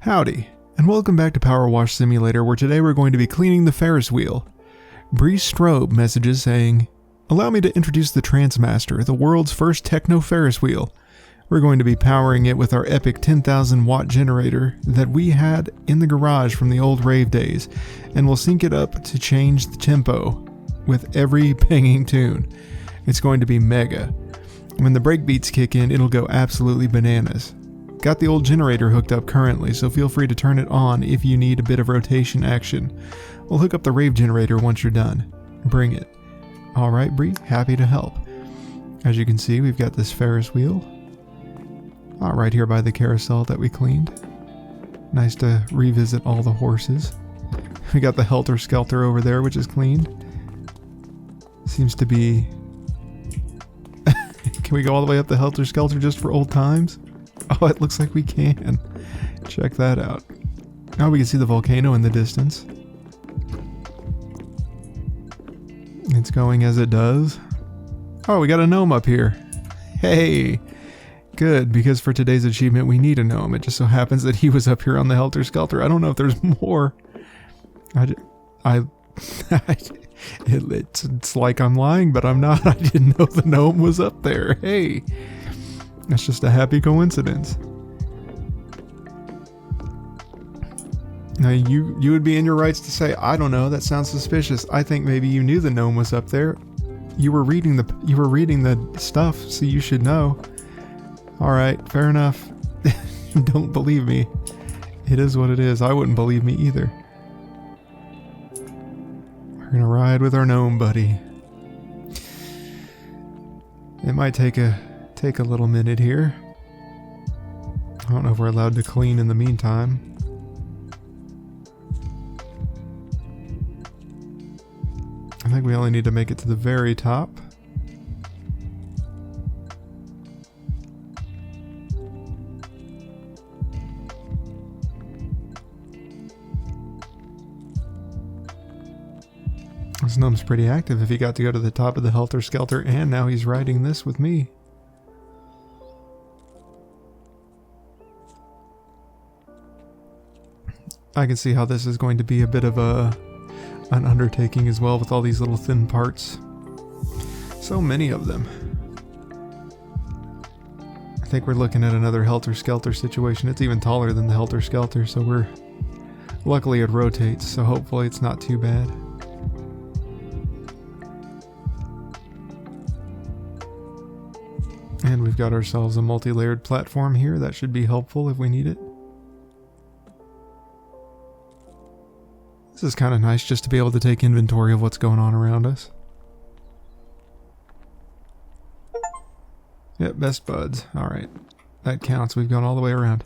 Howdy, and welcome back to PowerWash Simulator, where today we're going to be cleaning the Ferris wheel. Bri Strobe messages saying, "Allow me to introduce the Trancemaster, the world's first techno Ferris wheel. We're going to be powering it with our epic 10,000 watt generator that we had in the garage from the old rave days, and we'll sync it up to change the tempo with every banging tune. It's going to be mega. When the breakbeats kick in, it'll go absolutely bananas. Got the old generator hooked up currently, so feel free to turn it on if you need a bit of rotation action. We'll hook up the rave generator once you're done. Bring it." Alright, Bri, happy to help. As you can see, we've got this Ferris wheel. Right here by the carousel that we cleaned. Nice to revisit all the horses. We got the Helter Skelter over there, which is cleaned. Seems to be... Can we go all the way up the Helter Skelter just for old times? Oh, it looks like we can. Check that out. Now we can see the volcano in the distance. It's going as it does. Oh, we got a gnome up here. Hey! Good, because for today's achievement we need a gnome. It just so happens that he was up here on the Helter Skelter. I don't know if there's more. It's like I'm lying, but I'm not. I didn't know the gnome was up there. Hey! That's just a happy coincidence. Now you would be in your rights to say, I don't know, that sounds suspicious. I think maybe you knew the gnome was up there. You were reading the stuff, so you should know. Alright, fair enough. Don't believe me. It is what it is. I wouldn't believe me either. We're gonna ride with our gnome buddy. It might take a little minute here. I don't know if we're allowed to clean in the meantime. I think we only need to make it to the very top. This gnome's pretty active if he got to go to the top of the Helter Skelter, and now he's riding this with me. I can see how this is going to be a bit of an undertaking as well, with all these little thin parts. So many of them. I think we're looking at another Helter Skelter situation. It's even taller than the Helter Skelter, so luckily it rotates, so hopefully it's not too bad. And we've got ourselves a multi-layered platform here. That should be helpful if we need it. This is kind of nice just to be able to take inventory of what's going on around us. Yep, best buds. Alright, that counts. We've gone all the way around.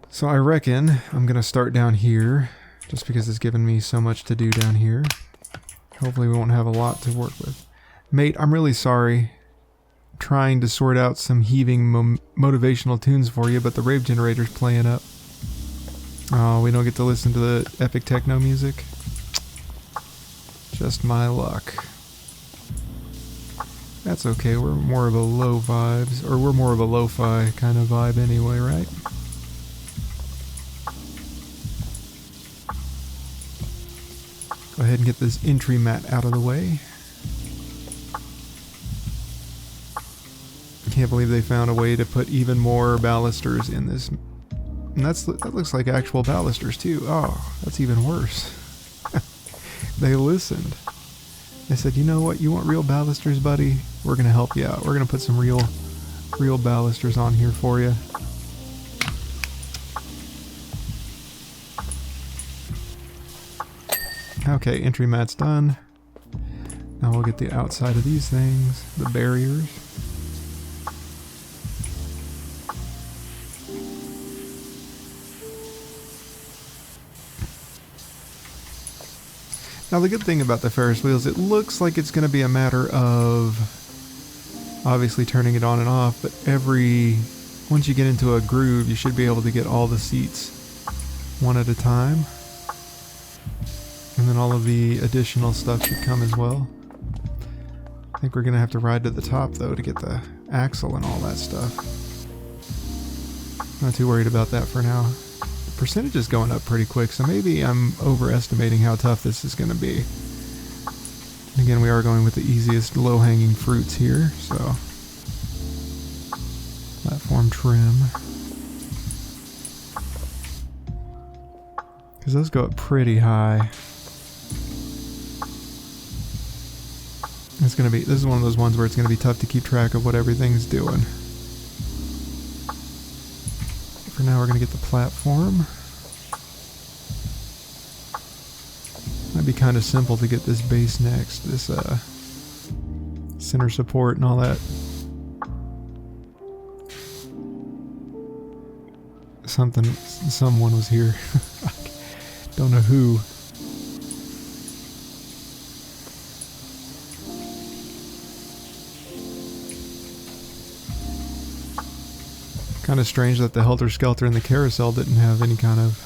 So I reckon I'm going to start down here, just because it's given me so much to do down here. Hopefully we won't have a lot to work with. Mate, I'm really sorry. Trying to sort out some heaving motivational tunes for you, but the rave generator's playing up. Oh, we don't get to listen to the epic techno music? Just my luck. That's okay, we're more of a low vibes, or we're more of a lo-fi kind of vibe anyway, right? Go ahead and get this entry mat out of the way. Can't believe they found a way to put even more balusters in this. And that looks like actual balusters too. Oh, that's even worse. They listened. They said, you know what, you want real balusters, buddy? We're gonna help you out. We're gonna put some real balusters on here for you. Okay, entry mat's done. Now we'll get the outside of these things, the barriers. Now the good thing about the Ferris wheel is it looks like it's going to be a matter of obviously turning it on and off, but once you get into a groove, you should be able to get all the seats one at a time. And then all of the additional stuff should come as well. I think we're going to have to ride to the top though to get the axle and all that stuff. Not too worried about that for now. The percentage is going up pretty quick, so maybe I'm overestimating how tough this is going to be. And again, we are going with the easiest low-hanging fruits here, so platform trim. Because those go up pretty high. This is one of those ones where it's going to be tough to keep track of what everything's doing. For now, we're going to get the platform. Might be kind of simple to get this base next, this center support and all that. Someone was here. Don't know who. Kind of strange that the Helter Skelter and the carousel didn't have any kind of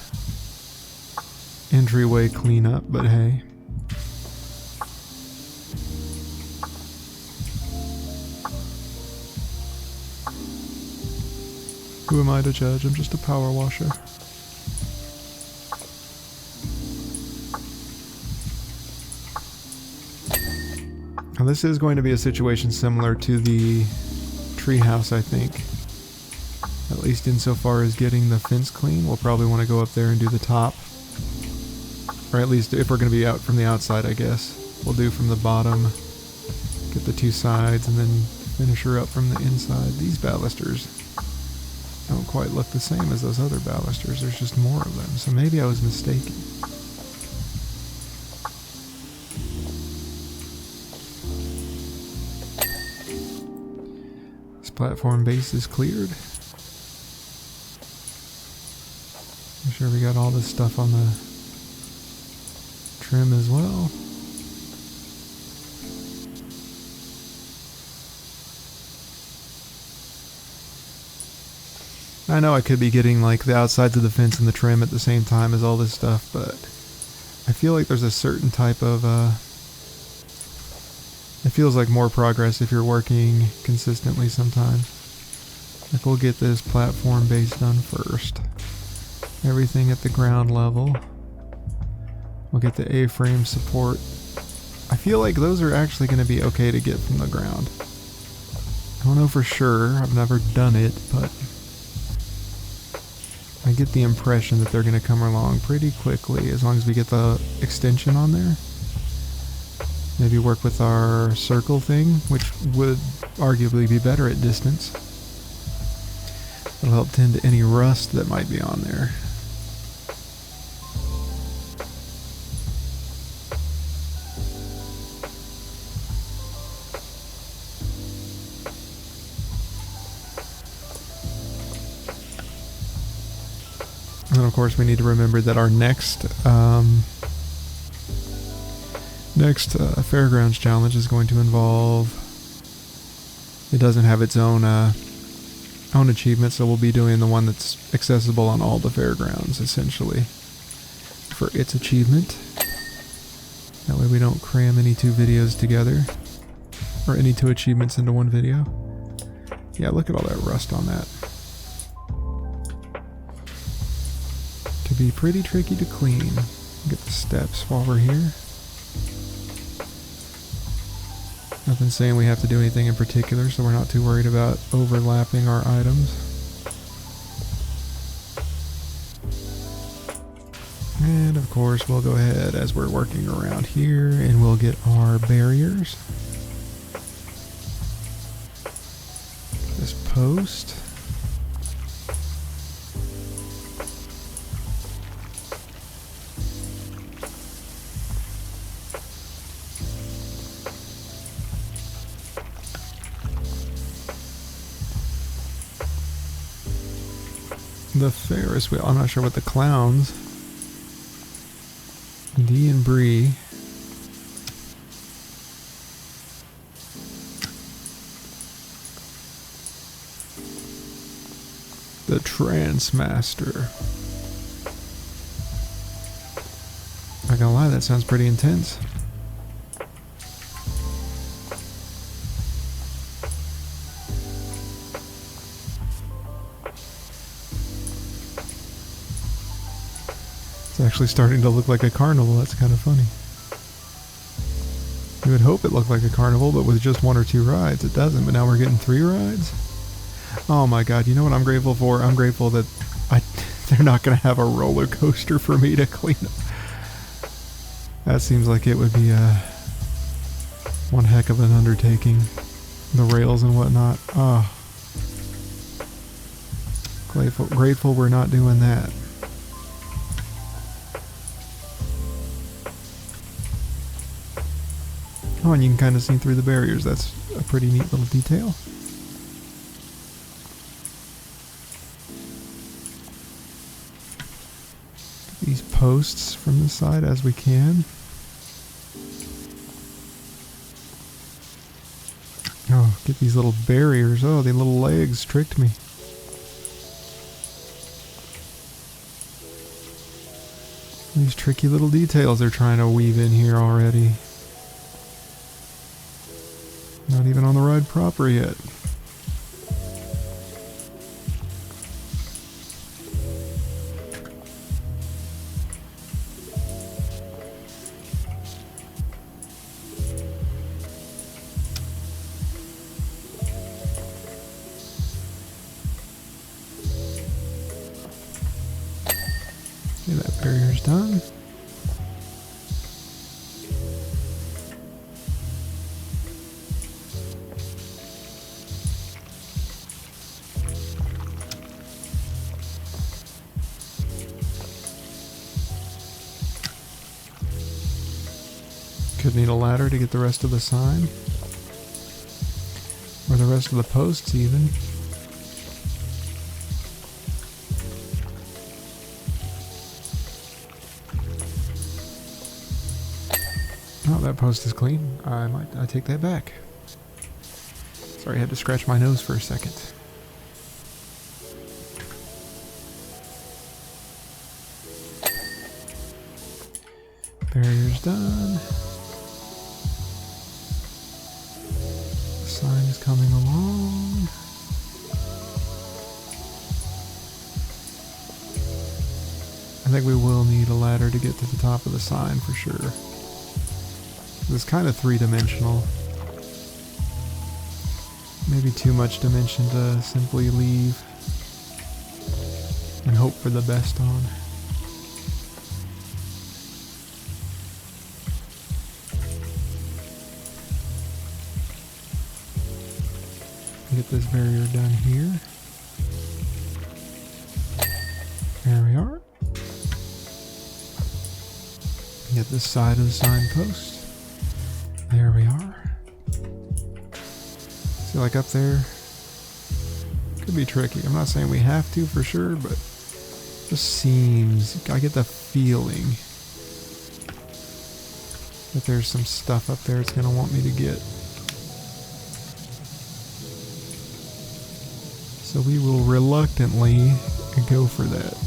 entryway cleanup, but hey. Who am I to judge? I'm just a power washer. Now this is going to be a situation similar to the treehouse, I think. At least insofar as getting the fence clean. We'll probably want to go up there and do the top. Or at least if we're going to be out from the outside, I guess. We'll do from the bottom, get the two sides, and then finish her up from the inside. These balusters don't quite look the same as those other balusters. There's just more of them. So maybe I was mistaken. This platform base is cleared. Make sure we got all this stuff on the trim as well. I know I could be getting like the outsides of the fence and the trim at the same time as all this stuff, but I feel like there's a certain type of it feels like more progress if you're working consistently sometimes. Like we'll get this platform base done first. Everything at the ground level. We'll get the A-frame support. I feel like those are actually going to be okay to get from the ground. I don't know for sure. I've never done it, but I get the impression that they're going to come along pretty quickly as long as we get the extension on there. Maybe work with our circle thing, which would arguably be better at distance. It'll help tend to any rust that might be on there. And then of course we need to remember that our next Fairgrounds challenge is going to involve, it doesn't have its own achievement, so we'll be doing the one that's accessible on all the fairgrounds essentially for its achievement. That way we don't cram any two videos together, or any two achievements into one video. Yeah, look at all that rust on that. To be pretty tricky to clean. Get the steps while we're here. Nothing saying we have to do anything in particular, so we're not too worried about overlapping our items. And of course we'll go ahead as we're working around here and we'll get our barriers. This post. The Ferris wheel. I'm not sure what the clowns. D and Bri. The Trancemaster. Not gonna lie, that sounds pretty intense. It's actually starting to look like a carnival. That's kind of funny. You would hope it looked like a carnival, but with just 1 or 2 rides. It doesn't, but now we're getting 3 rides. Oh my god, you know what I'm grateful for? I'm grateful that they're not going to have a roller coaster for me to clean up. That seems like it would be one heck of an undertaking. The rails and whatnot. Oh. Grateful we're not doing that. Oh, and you can kind of see through the barriers. That's a pretty neat little detail. These posts from the side as we can. Oh, get these little barriers. Oh, the little legs tricked me. These tricky little details they're trying to weave in here already. Not even on the ride proper yet. Okay, that barrier's done. Could need a ladder to get the rest of the sign. Or the rest of the posts even. Oh, that post is clean. I take that back. Sorry, I had to scratch my nose for a second. Barrier's done. Sign is coming along. I think we will need a ladder to get to the top of the sign for sure. It's kind of 3-dimensional. Maybe too much dimension to simply leave and hope for the best on. Get this barrier done here. There we are. Get this side of the signpost. There we are. See, like up there, could be tricky. I'm not saying we have to for sure, but it just seems, I get the feeling that there's some stuff up there it's going to want me to get. So we will reluctantly go for that.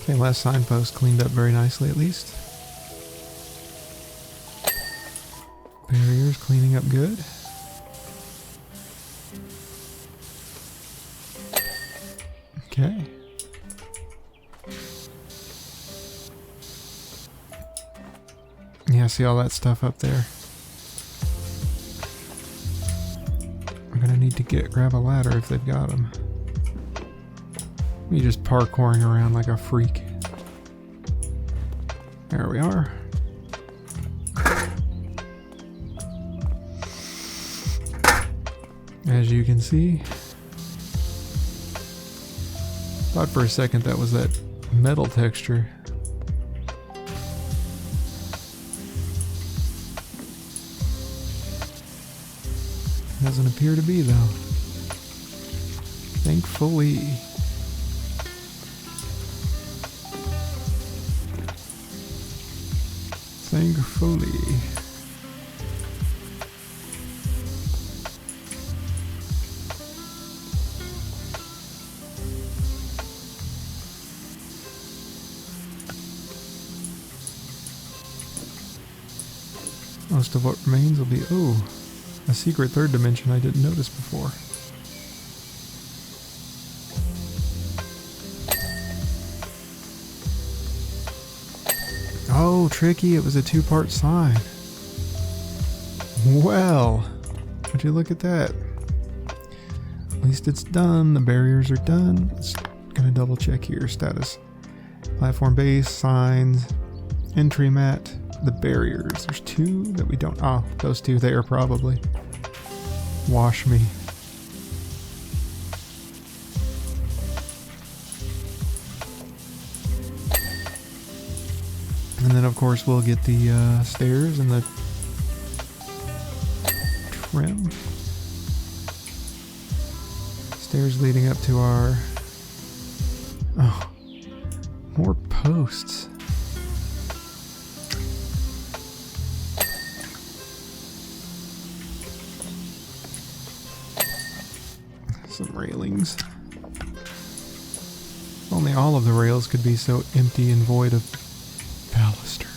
Okay, last signpost cleaned up very nicely at least. Barriers cleaning up good. Okay. Yeah, see all that stuff up there? We're gonna need to grab a ladder if they've got them. Me just parkouring around like a freak. There we are. As you can see, thought for a second that was that metal texture. Doesn't appear to be though. Thankfully. Thankfully. Most of what remains will be, oh, a secret third dimension I didn't notice before. Oh, tricky, it was a two-part sign. Well, would you look at that? At least it's done, the barriers are done. It's gonna double check here, status. Platform base, signs, entry mat, the barriers. There's two that we don't, oh, those two there probably. Wash me. And then of course we'll get the stairs and the trim. Stairs leading up to our, oh, more posts. Some railings. Only all of the rails could be so empty and void of balusters.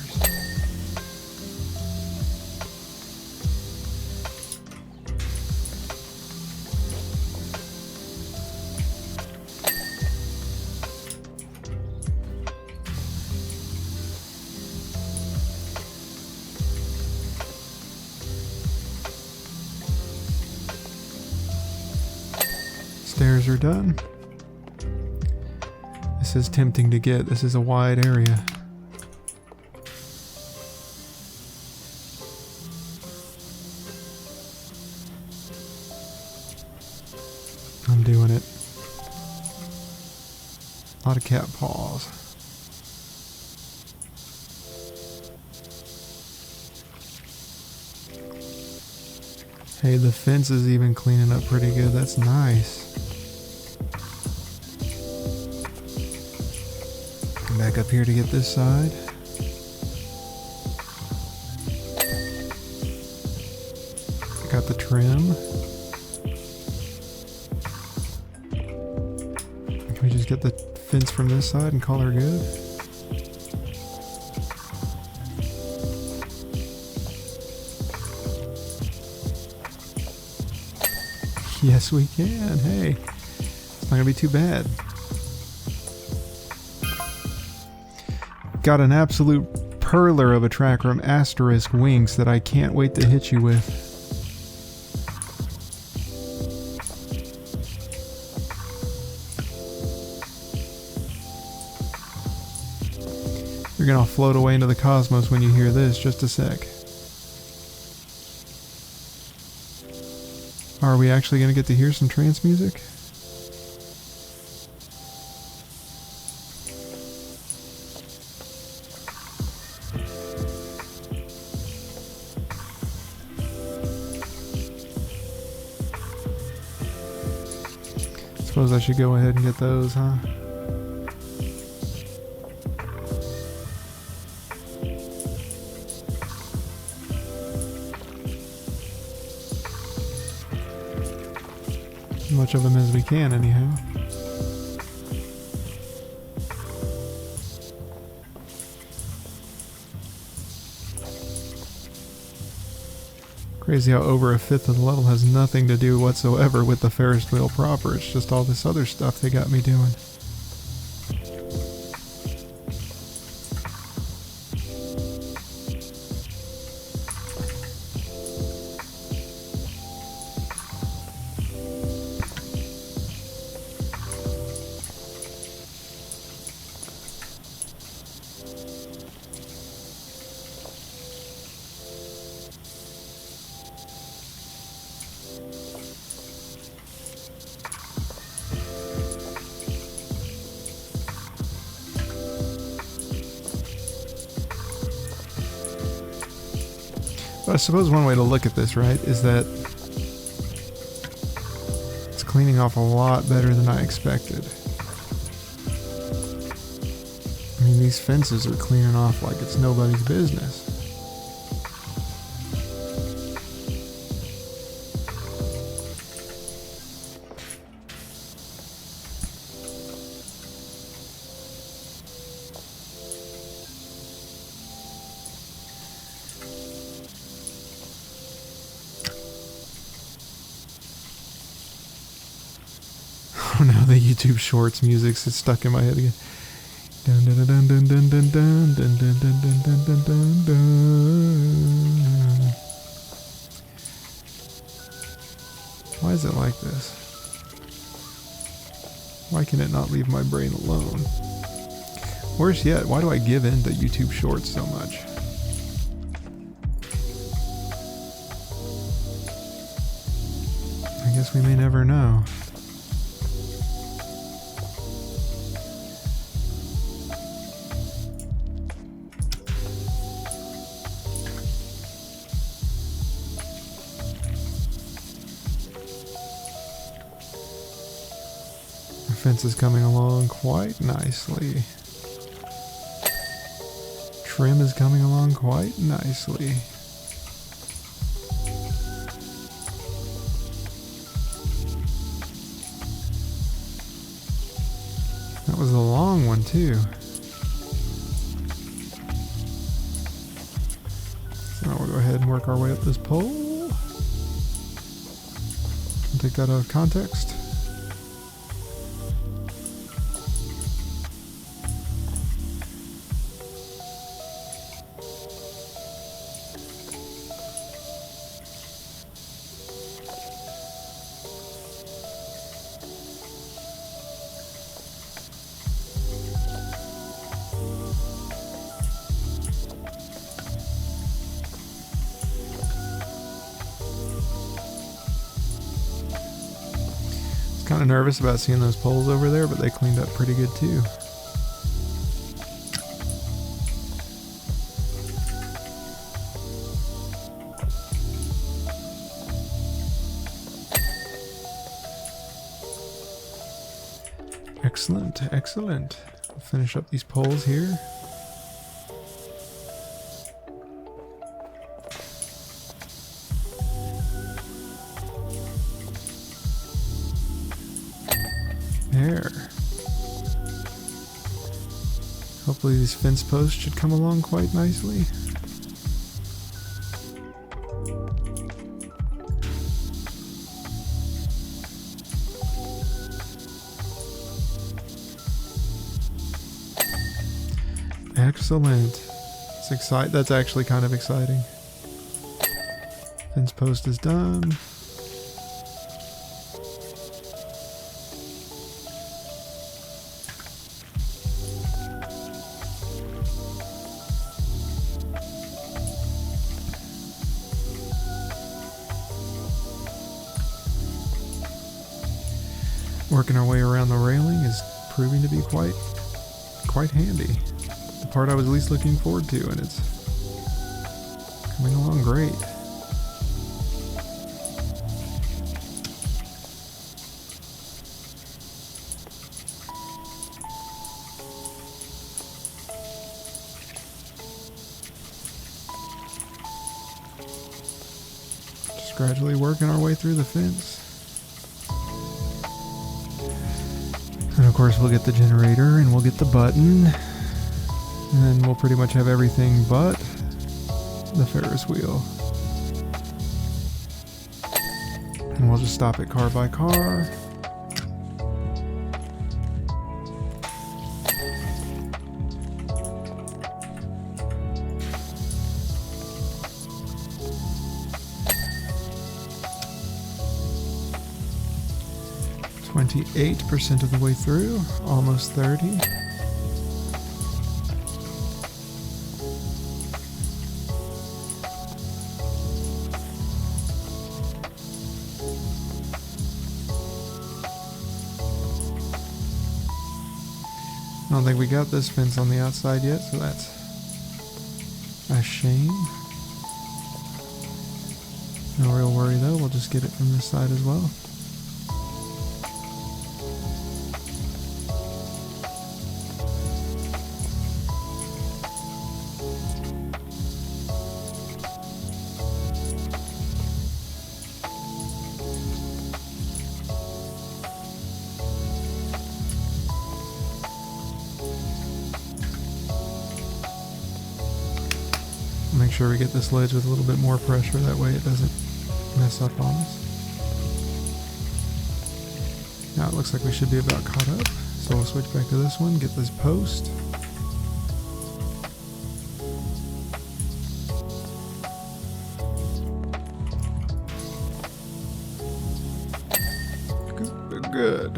Stairs are done. This is tempting to get. This is a wide area. I'm doing it. A lot of cat paws. Hey, the fence is even cleaning up pretty good. That's nice. Come back up here to get this side. Got the trim. Can we just get the fence from this side and call her good? Yes, we can. Hey, it's not gonna be too bad. Got an absolute perler of a track room, asterisk wings, that I can't wait to hit you with. You're gonna float away into the cosmos when you hear this. Just a sec. Are we actually gonna get to hear some trance music? Suppose I should go ahead and get those, huh? As much of them as we can, anyhow. Crazy how over a fifth of the level has nothing to do whatsoever with the Ferris wheel proper. It's just all this other stuff they got me doing. But I suppose one way to look at this, right, is that it's cleaning off a lot better than I expected. I mean, these fences are cleaning off like it's nobody's business. Oh no, the YouTube Shorts music's stuck in my head again. Dun dun dun dun dun dun dun dun dun dun dun dun dun dun. Why is it like this? Why can it not leave my brain alone? Worse yet, why do I give in to YouTube Shorts so much? I guess we may never know. The fence is coming along quite nicely. Trim is coming along quite nicely. That was a long one too. So now we'll go ahead and work our way up this pole. And take that out of context. Kind of nervous about seeing those poles over there, but they cleaned up pretty good too. Excellent, excellent. I'll finish up these poles here. There. Hopefully these fence posts should come along quite nicely. Excellent. That's actually kind of exciting. Fence post is done. Working our way around the railing is proving to be quite handy. The part I was least looking forward to, and it's coming along great. Just gradually working our way through the fence. And of course we'll get the generator and we'll get the button. And then we'll pretty much have everything but the Ferris wheel. And we'll just stop it car by car. %28 of the way through, almost 30. I don't think we got this fence on the outside yet, so that's a shame. No real worry though, we'll just get it from this side as well. Make sure we get this ledge with a little bit more pressure, that way it doesn't mess up on us. Now it looks like we should be about caught up. So we'll switch back to this one, get this post. Good.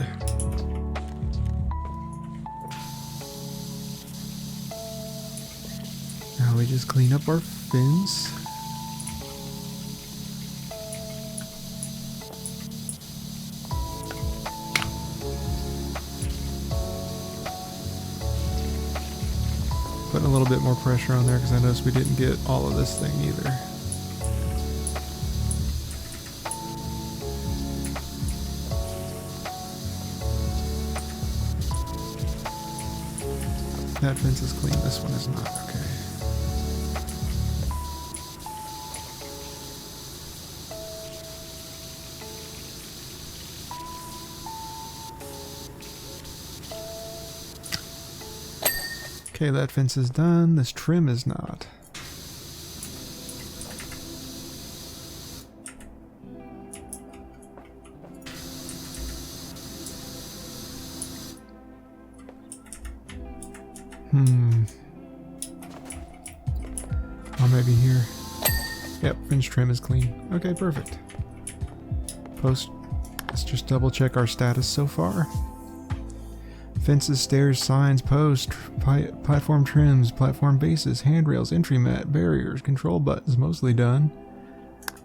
Now we just clean up our fins. Putting a little bit more pressure on there because I noticed we didn't get all of this thing either. That fence is clean, this one is not. Okay, that fence is done. This trim is not. Oh, maybe here. Yep, fence trim is clean. Okay, perfect. Post. Let's just double check our status so far. Fences, stairs, signs, posts, platform trims, platform bases, handrails, entry mat, barriers, control buttons, mostly done.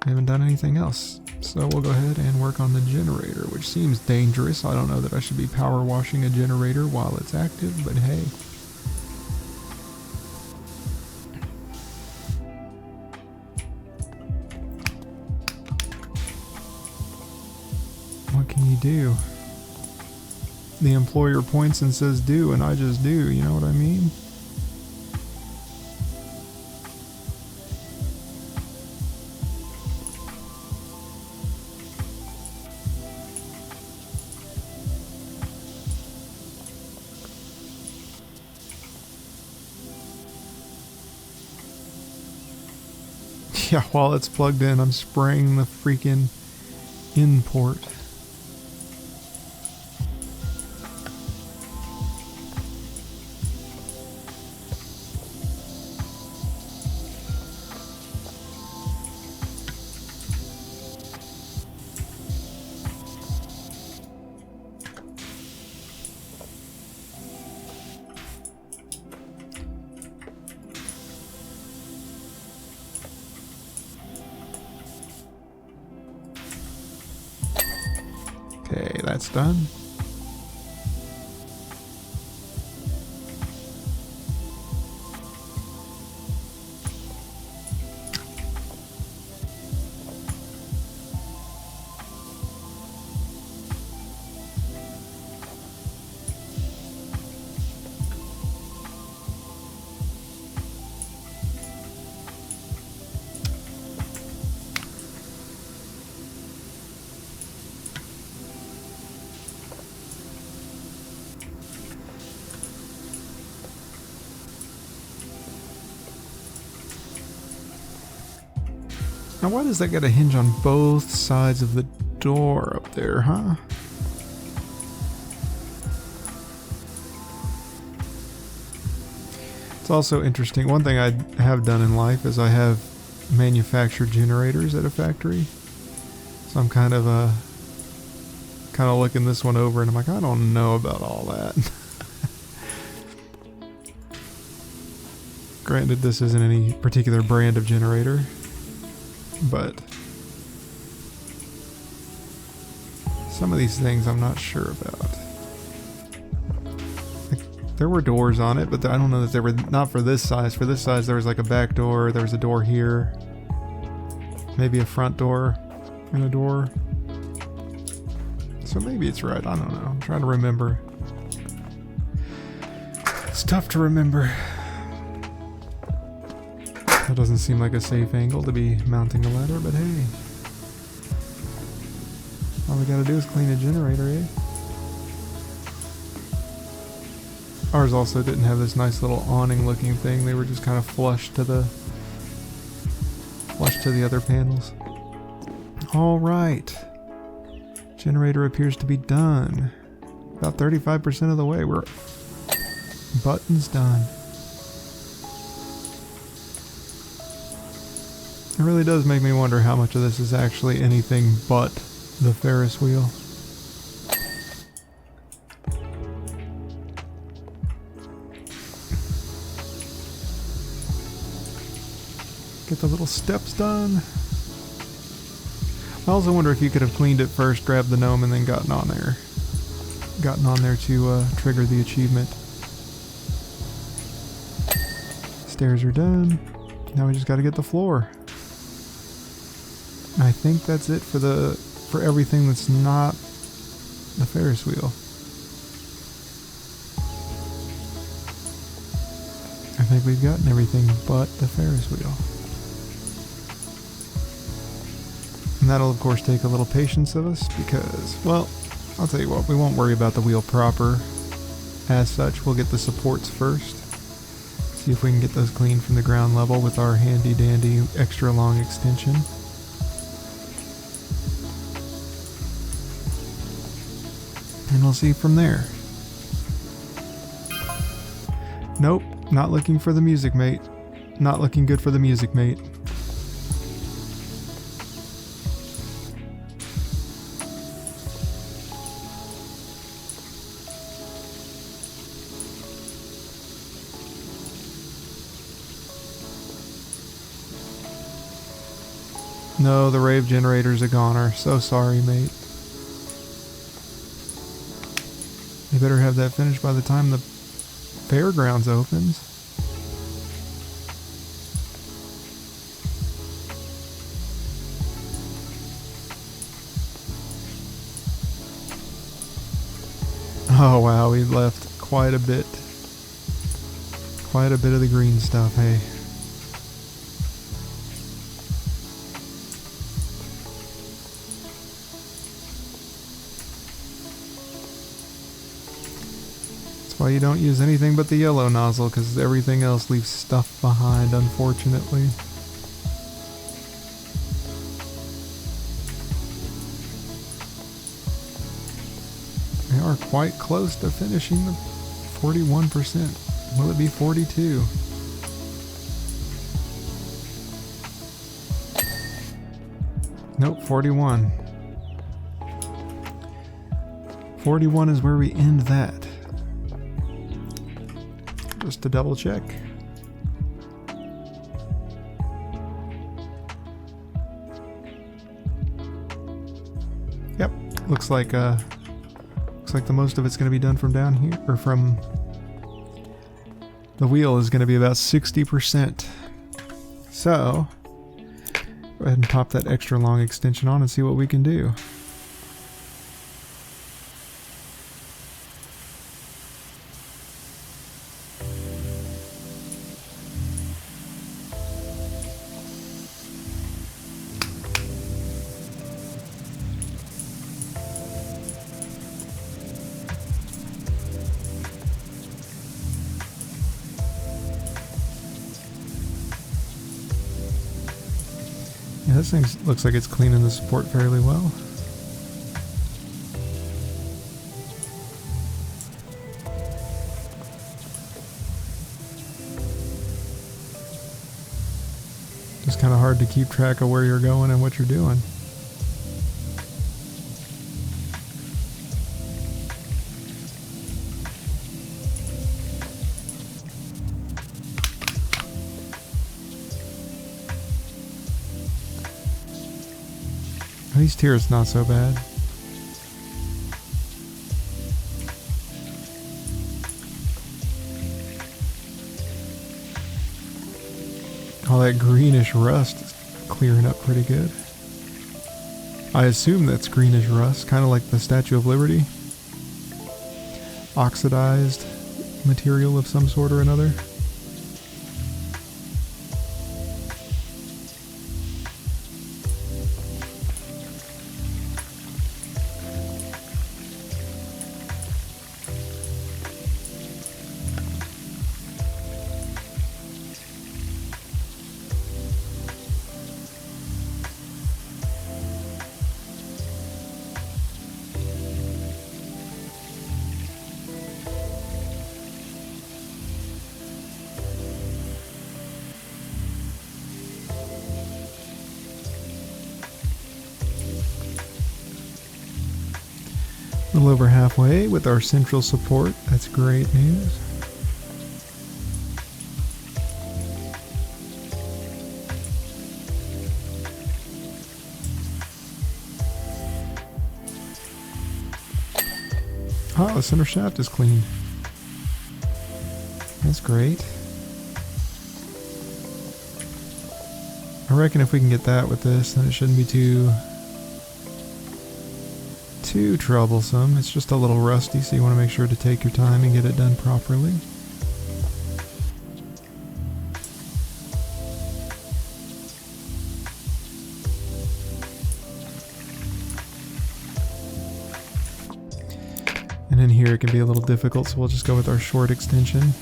I haven't done anything else. So we'll go ahead and work on the generator, which seems dangerous. I don't know that I should be power washing a generator while it's active, but hey. What can you do? The employer points and says do, and I just do, you know what I mean? Yeah, while it's plugged in, I'm spraying the freaking in port. Okay, that's done. Now why does that got a hinge on both sides of the door up there, huh? It's also interesting. One thing I have done in life is I have manufactured generators at a factory. So I'm kind of looking this one over and I'm like, I don't know about all that. Granted, this isn't any particular brand of generator, but some of these things I'm not sure about. Like, there were doors on it, but I don't know that they were not for this size. For this size, there was like a back door, there was a door here, maybe a front door and a door. So maybe it's right, I don't know. I'm trying to remember. It's tough to remember. That doesn't seem like a safe angle to be mounting a ladder, but hey. All we gotta do is clean a generator, eh? Ours also didn't have this nice little awning looking thing. They were just kind of flush to the other panels. Alright. Generator appears to be done. About 35% of the way. We're buttons done. It really does make me wonder how much of this is actually anything but the Ferris wheel. Get the little steps done. I also wonder if you could have cleaned it first, grabbed the gnome, and then gotten on there. Gotten on there to trigger the achievement. Stairs are done. Now we just got to get the floor. I think that's it for everything that's not the Ferris wheel. I think we've gotten everything but the Ferris wheel. And that'll of course take a little patience of us because, well, I'll tell you what, we won't worry about the wheel proper as such. We'll get the supports first. See if we can get those clean from the ground level with our handy dandy extra long extension. And we'll see from there. Nope, not looking for the music mate. Not looking good for the music mate. No, the rave generator's a goner. So sorry, mate. You better have that finished by the time the fairgrounds opens. Oh wow, we left quite a bit. Quite a bit of the green stuff, hey. Why you don't use anything but the yellow nozzle, because everything else leaves stuff behind, unfortunately. We are quite close to finishing the 41%. Will it be 42? Nope, 41. 41 is where we end that. Just to double check. Yep, looks like the most of it's going to be done from down here, or from the wheel is going to be about 60%. So go ahead and pop that extra long extension on and see what we can do. Yeah, this thing looks like it's cleaning the support fairly well. Just kind of hard to keep track of where you're going and what you're doing. At least here it's not so bad. All that greenish rust is clearing up pretty good. I assume that's greenish rust, kind of like the Statue of Liberty. Oxidized material of some sort or another. A little over halfway with our central support. That's great news. Oh, the center shaft is clean. That's great. I reckon if we can get that with this, then it shouldn't be too troublesome. It's just a little rusty, so you want to make sure to take your time and get it done properly. And in here it can be a little difficult, so we'll just go with our short extension.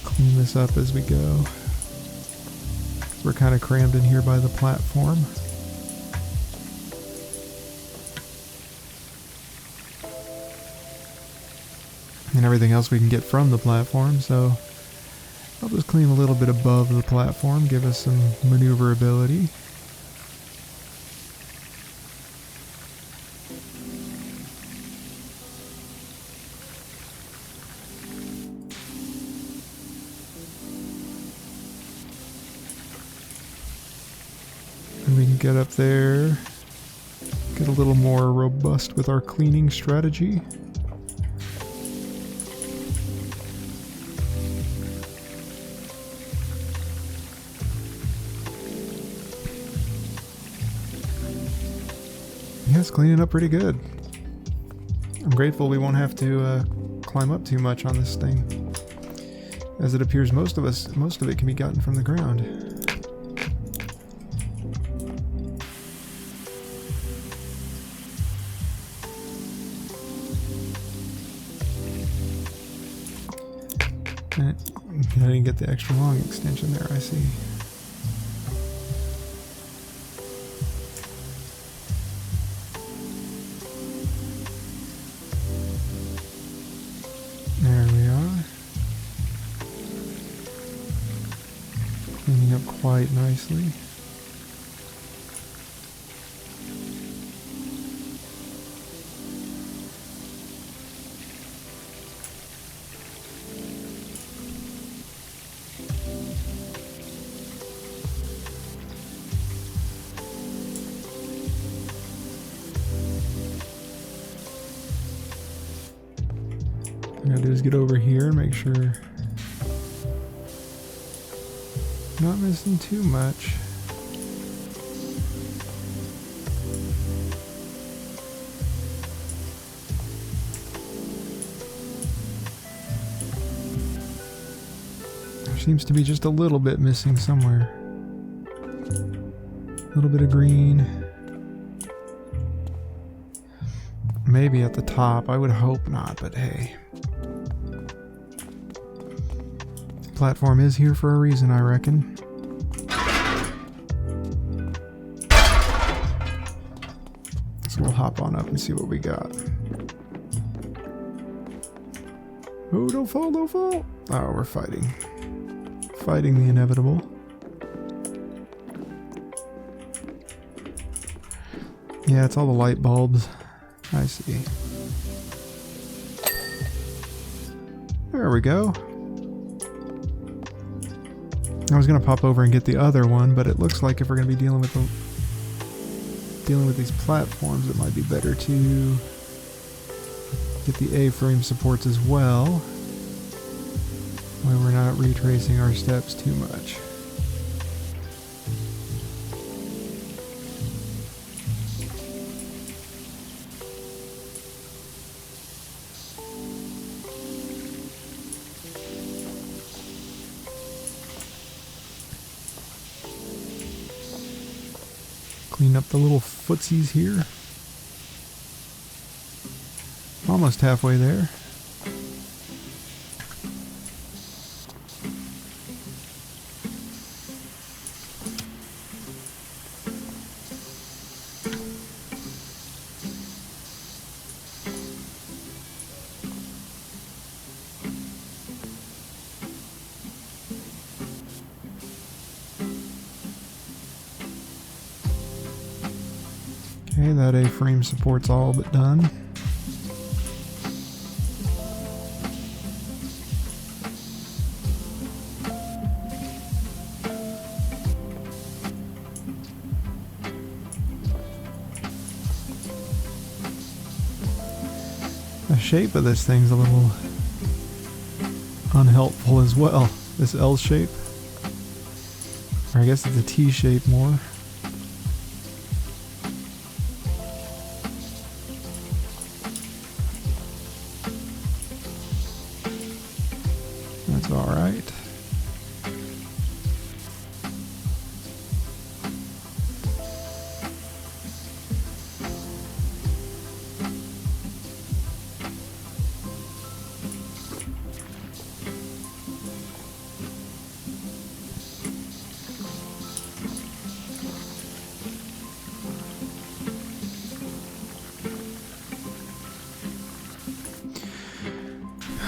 Clean this up as we go. We're kind of crammed in here by the platform. And everything else we can get from the platform, so I'll just clean a little bit above the platform, give us some maneuverability. And we can get up there, get a little more robust with our cleaning strategy. Yeah, it's cleaning up pretty good. I'm grateful we won't have to climb up too much on this thing, as it appears most of it can be gotten from the ground. I didn't get the extra long extension there, I see. There we are. Cleaning up quite nicely. All I gotta do is get over here and make sure not missing too much. There seems to be just a little bit missing somewhere. A little bit of green. Maybe at the top. I would hope not, but hey. The platform is here for a reason, I reckon. So we'll hop on up and see what we got. Oh, don't fall, don't fall. Oh, we're fighting. Fighting the inevitable. Yeah, it's all the light bulbs. I see. There we go. I was gonna pop over and get the other one, but it looks like if we're gonna be dealing with these platforms, it might be better to get the A-frame supports as well, where we're not retracing our steps too much. Clean up the little footsies here. Almost halfway there. Okay, that A-frame support's all but done. The shape of this thing's a little unhelpful as well. This L shape. Or I guess it's a T shape more. That's alright.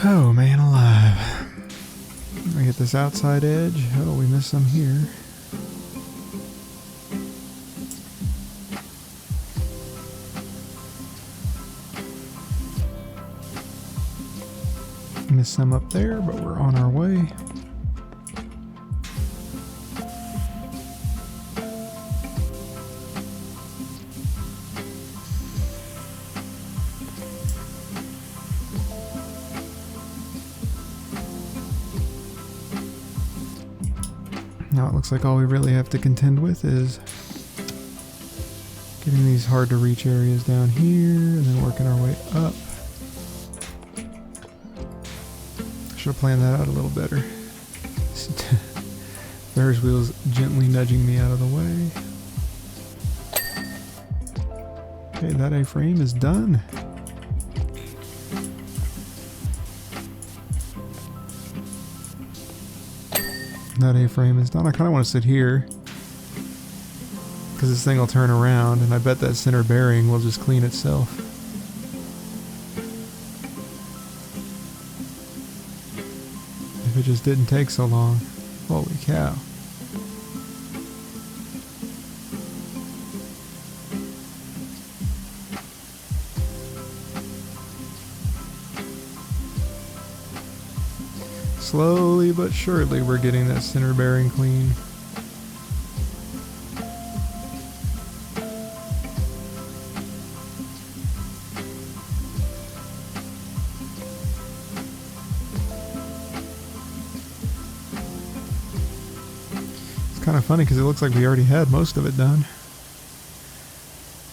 Oh man alive. Let me get this outside edge. Oh, we missed some here. Missed some up there, but we're on our way. Now it looks like all we really have to contend with is getting these hard to reach areas down here and then working our way up. Should have planned that out a little better. Ferris wheel's gently nudging me out of the way. Okay, that A-frame is done. That A-frame is done. I kind of want to sit here because this thing will turn around and I bet that center bearing will just clean itself. If it just didn't take so long. Holy cow. Slowly but surely we're getting that center bearing clean. It's kind of funny because it looks like we already had most of it done.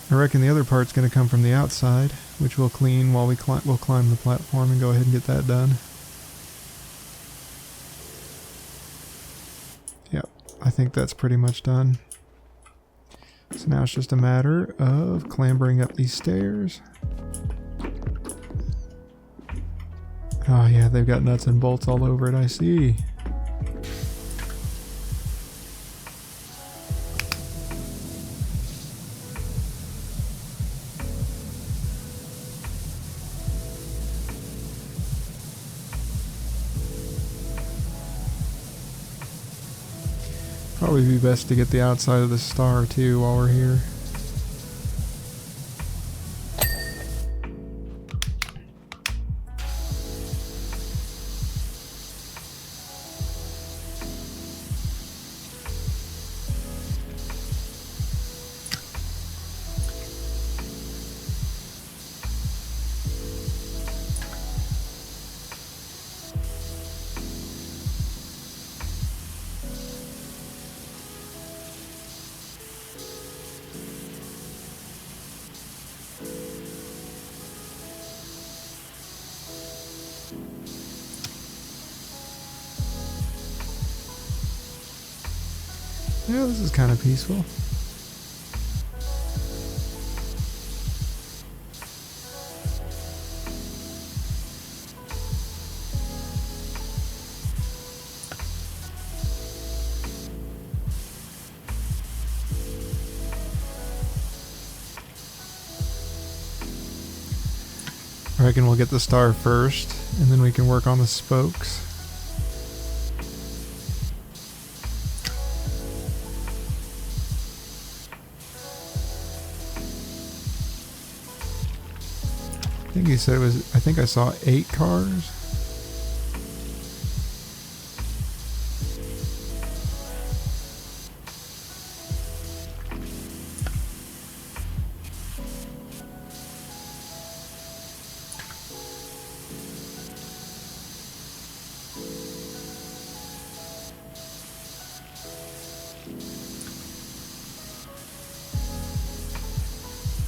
I reckon the other part's going to come from the outside, which we'll clean while we'll climb the platform and go ahead and get that done. I think that's pretty much done. So now it's just a matter of clambering up these stairs. Oh yeah, they've got nuts and bolts all over it, I see. Probably be best to get the outside of the star too while we're here. Yeah, this is kind of peaceful. I reckon we'll get the star first, and then we can work on the spokes. think he said it was, I think I saw 8 cars.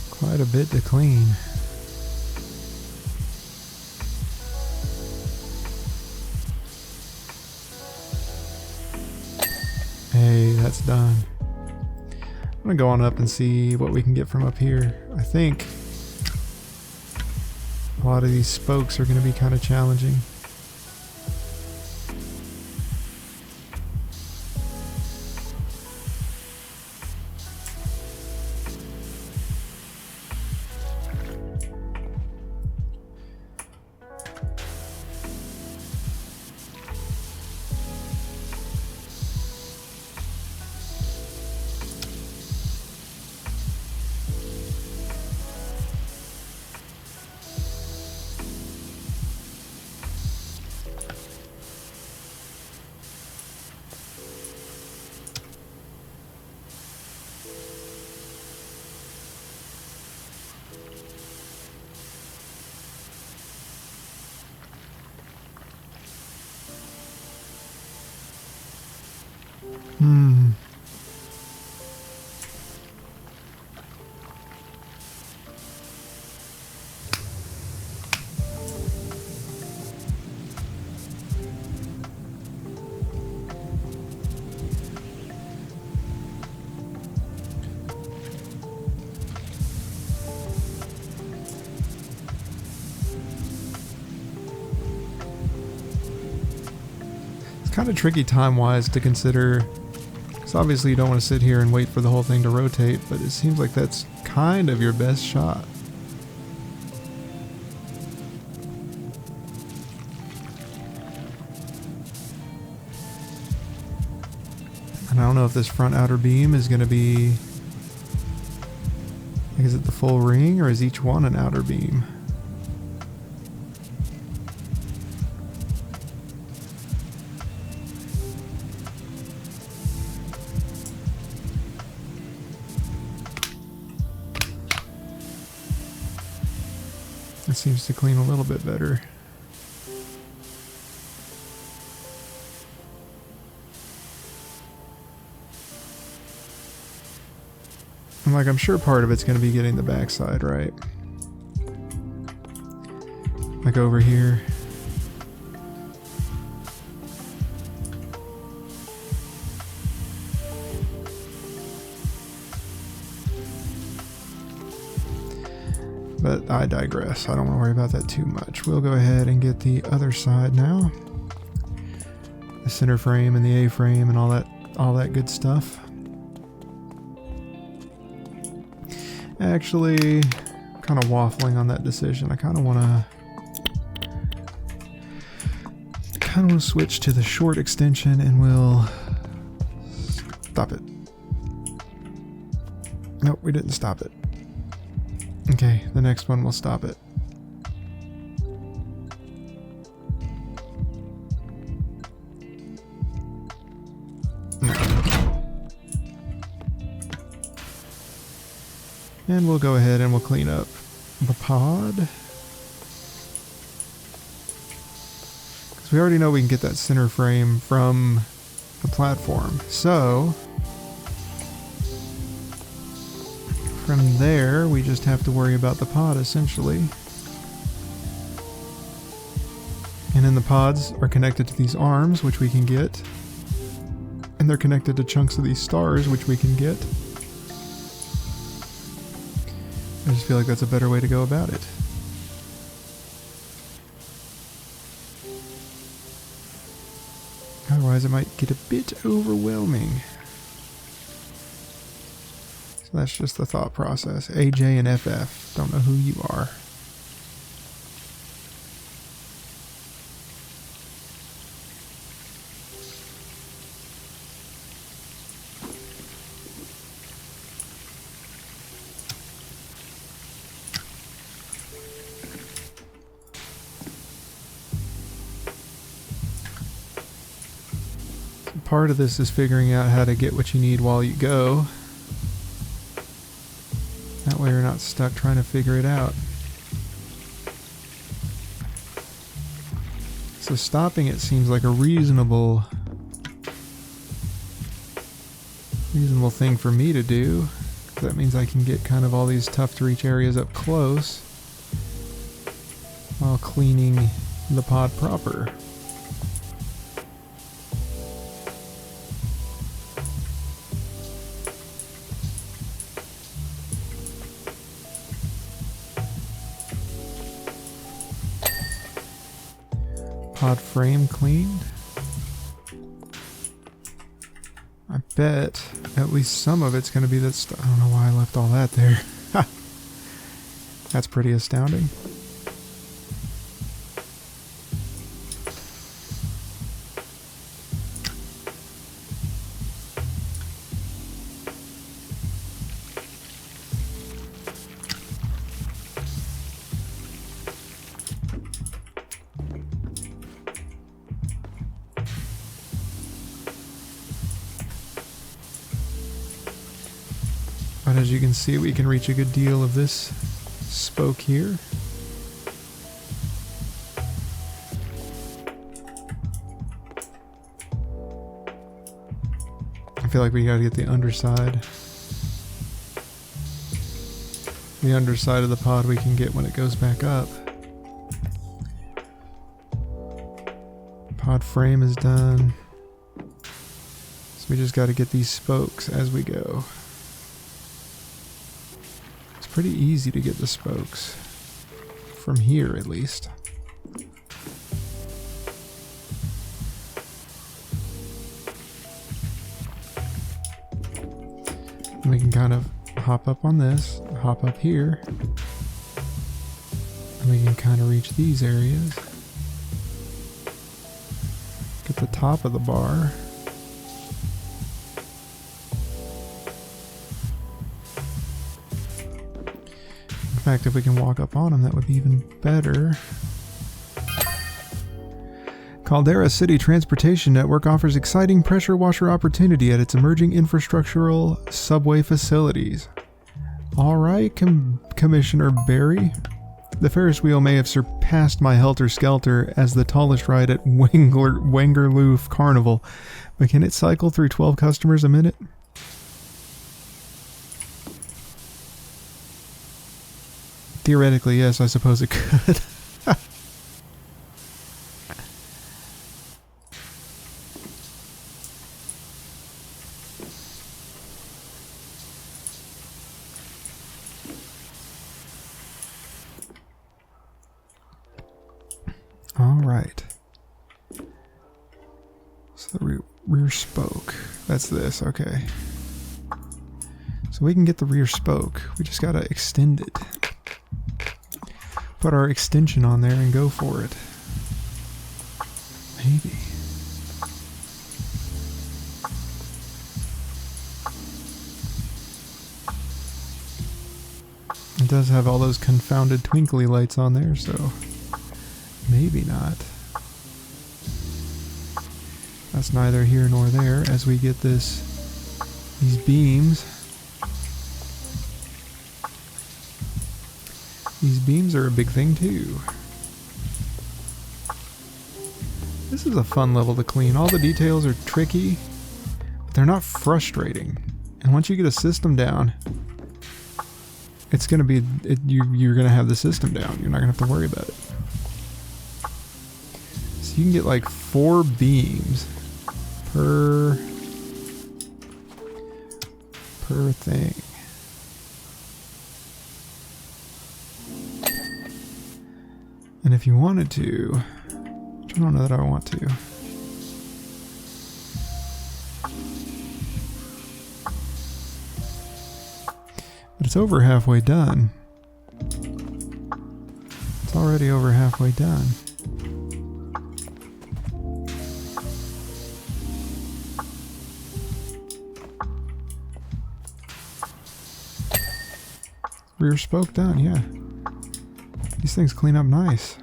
Quite a bit to clean. Hey, that's done. I'm gonna go on up and see what we can get from up here. I think a lot of these spokes are gonna be kind of challenging. Kind of tricky time-wise to consider, because obviously you don't want to sit here and wait for the whole thing to rotate, but it seems like that's kind of your best shot. And I don't know if this front outer beam is going to be, like, is it the full ring or is each one an outer beam? It seems to clean a little bit better. And like, I'm sure part of it's going to be getting the backside right. Like over here. But I digress. I don't want to worry about that too much. We'll go ahead and get the other side now. The center frame and the A-frame and all that good stuff. Actually, I'm kind of waffling on that decision. I kind of want to switch to the short extension and we'll stop it. Nope, we didn't stop it. Okay, the next one will stop it. And we'll go ahead and we'll clean up the pod. Because we already know we can get that center frame from the platform. So from there, we just have to worry about the pod, essentially. And then the pods are connected to these arms, which we can get. And they're connected to chunks of these stars, which we can get. I just feel like that's a better way to go about it. Otherwise, it might get a bit overwhelming. So that's just the thought process. AJ and FF. Don't know who you are. part of this is figuring out how to get what you need while you go. That way you're not stuck trying to figure it out. So stopping it seems like a reasonable thing for me to do. That means I can get kind of all these tough to reach areas up close while cleaning the pod proper. Pod frame cleaned. I bet at least some of it's going to be that stuff. I don't know why I left all that there. That's pretty astounding. But as you can see, we can reach a good deal of this spoke here. I feel like we gotta get the underside. The underside of the pod we can get when it goes back up. Pod frame is done. So we just gotta get these spokes as we go. Pretty easy to get the spokes from here, at least. And we can kind of hop up on this, hop up here, and we can kind of reach these areas. Get the top of the bar. In fact, if we can walk up on them, that would be even better. Caldera City Transportation Network offers exciting pressure washer opportunity at its emerging infrastructural subway facilities. Alright, Commissioner Barry. The Ferris wheel may have surpassed my helter-skelter as the tallest ride at Wangerloof Carnival, but can it cycle through 12 customers a minute? Theoretically, yes, I suppose it could. All right. So the rear spoke. That's this, okay. So we can get the rear spoke. We just gotta extend it. Put our extension on there and go for it. Maybe. It does have all those confounded twinkly lights on there, so maybe not. That's neither here nor there as we get these beams. These beams are a big thing too. This is a fun level to clean. All the details are tricky, but they're not frustrating. And once you get a system down, it's gonna be you're gonna have the system down. You're not gonna have to worry about it. So you can get like 4 beams per thing. And if you wanted to, which I don't know that I want to. But it's over halfway done. It's already over halfway done. Rear spoke done, yeah. These things clean up nice.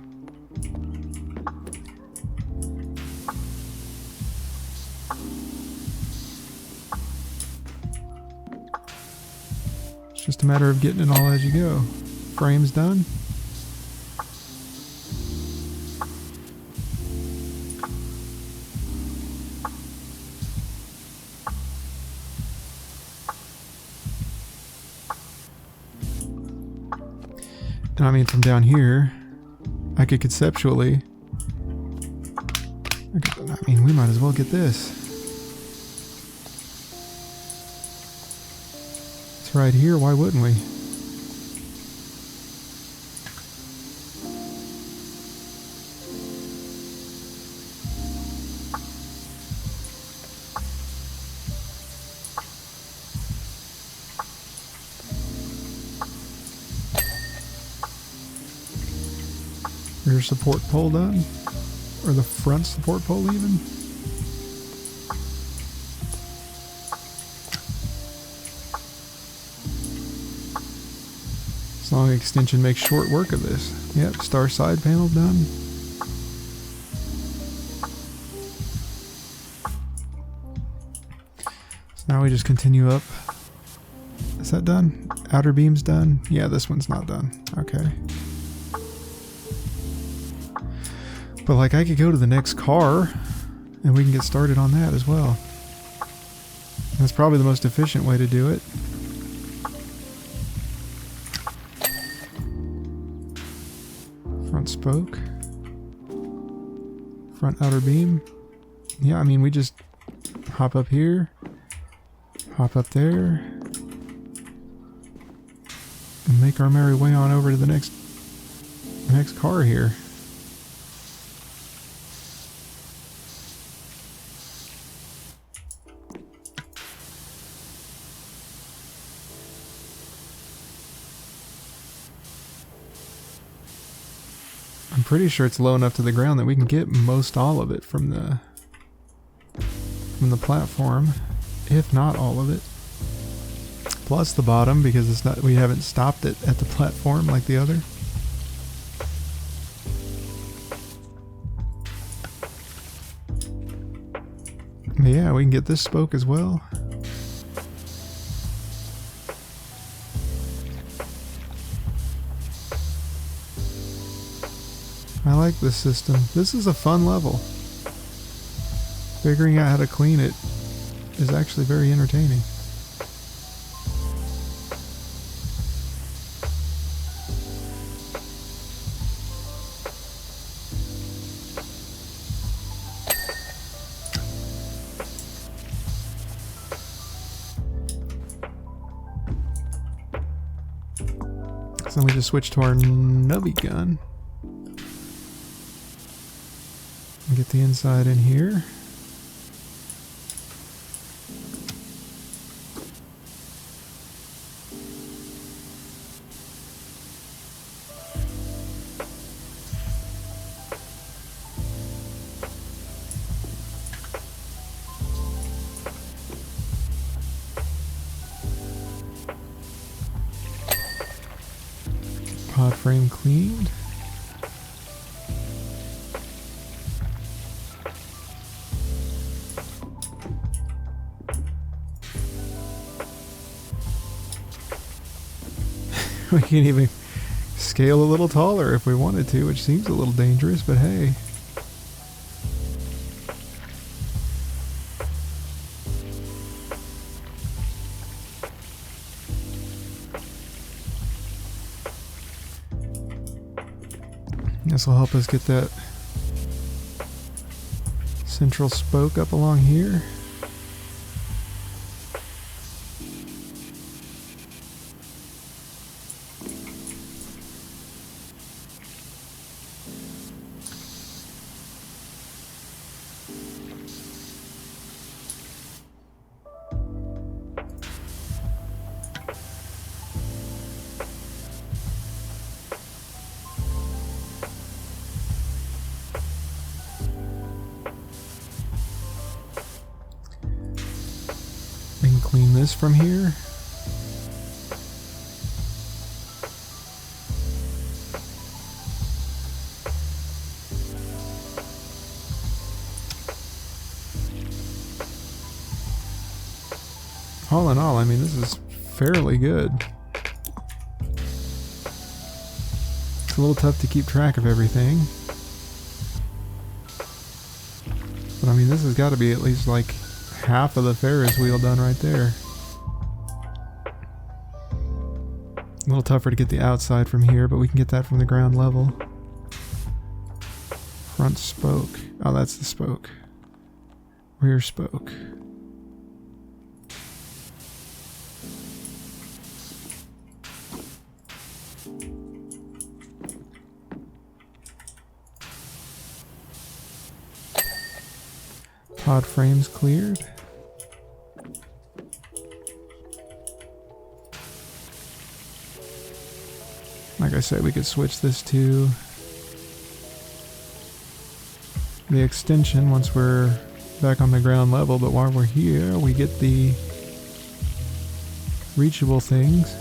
It's just a matter of getting it all as you go. Frame's done. And I mean, from down here, I could conceptually, I mean, we might as well get this. It's right here, why wouldn't we? Rear support pole done? Or the front support pole even? Long extension makes short work of this. Yep, star side panel done. So now we just continue up. Is that done? Outer beam's done? Yeah, this one's not done. Okay. But like I could go to the next car and we can get started on that as well. That's probably the most efficient way to do it. Front spoke. Front outer beam. Yeah, I mean we just hop up here. Hop up there. And make our merry way on over to the next car here. I'm pretty sure it's low enough to the ground that we can get most all of it from the platform, if not all of it. Plus the bottom, because it's not, we haven't stopped it at the platform like the other. But yeah, we can get this spoke as well. I like this system. This is a fun level. Figuring out how to clean it is actually very entertaining. So then we just switch to our nubby gun. Get the inside in here. Pod frame cleaned. We can even scale a little taller if we wanted to, which seems a little dangerous, but hey. This will help us get that central spoke up along here. We can clean this from here. All in all, I mean, this is fairly good. It's a little tough to keep track of everything. But I mean, this has got to be at least like half of the Ferris wheel done right there. A little tougher to get the outside from here, but we can get that from the ground level. Front spoke. Oh, that's the spoke. Rear spoke. Pod frames cleared. Like I said, we could switch this to the extension once we're back on the ground level, but while we're here, we get the reachable things.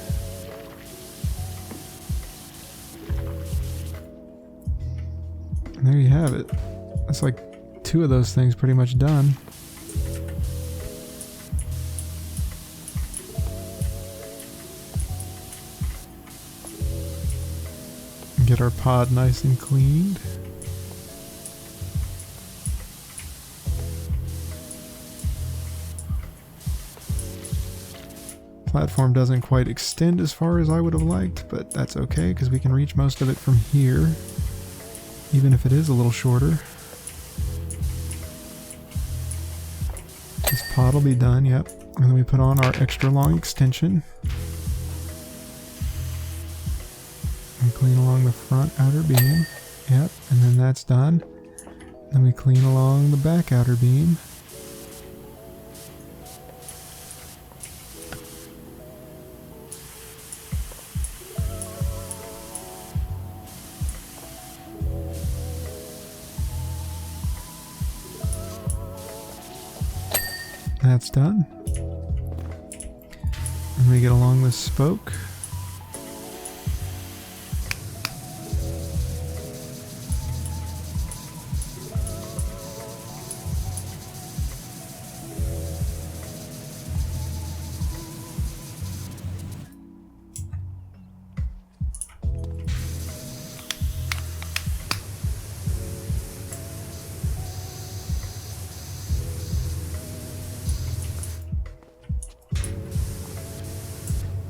And there you have it. That's like 2 of those things pretty much done. Get our pod nice and cleaned. Platform doesn't quite extend as far as I would have liked, but that's okay because we can reach most of it from here, even if it is a little shorter. This pod will be done, yep. And then we put on our extra long extension. And clean along the front outer beam. Yep, and then that's done. Then we clean along the back outer beam. That's done. And we get along this spoke.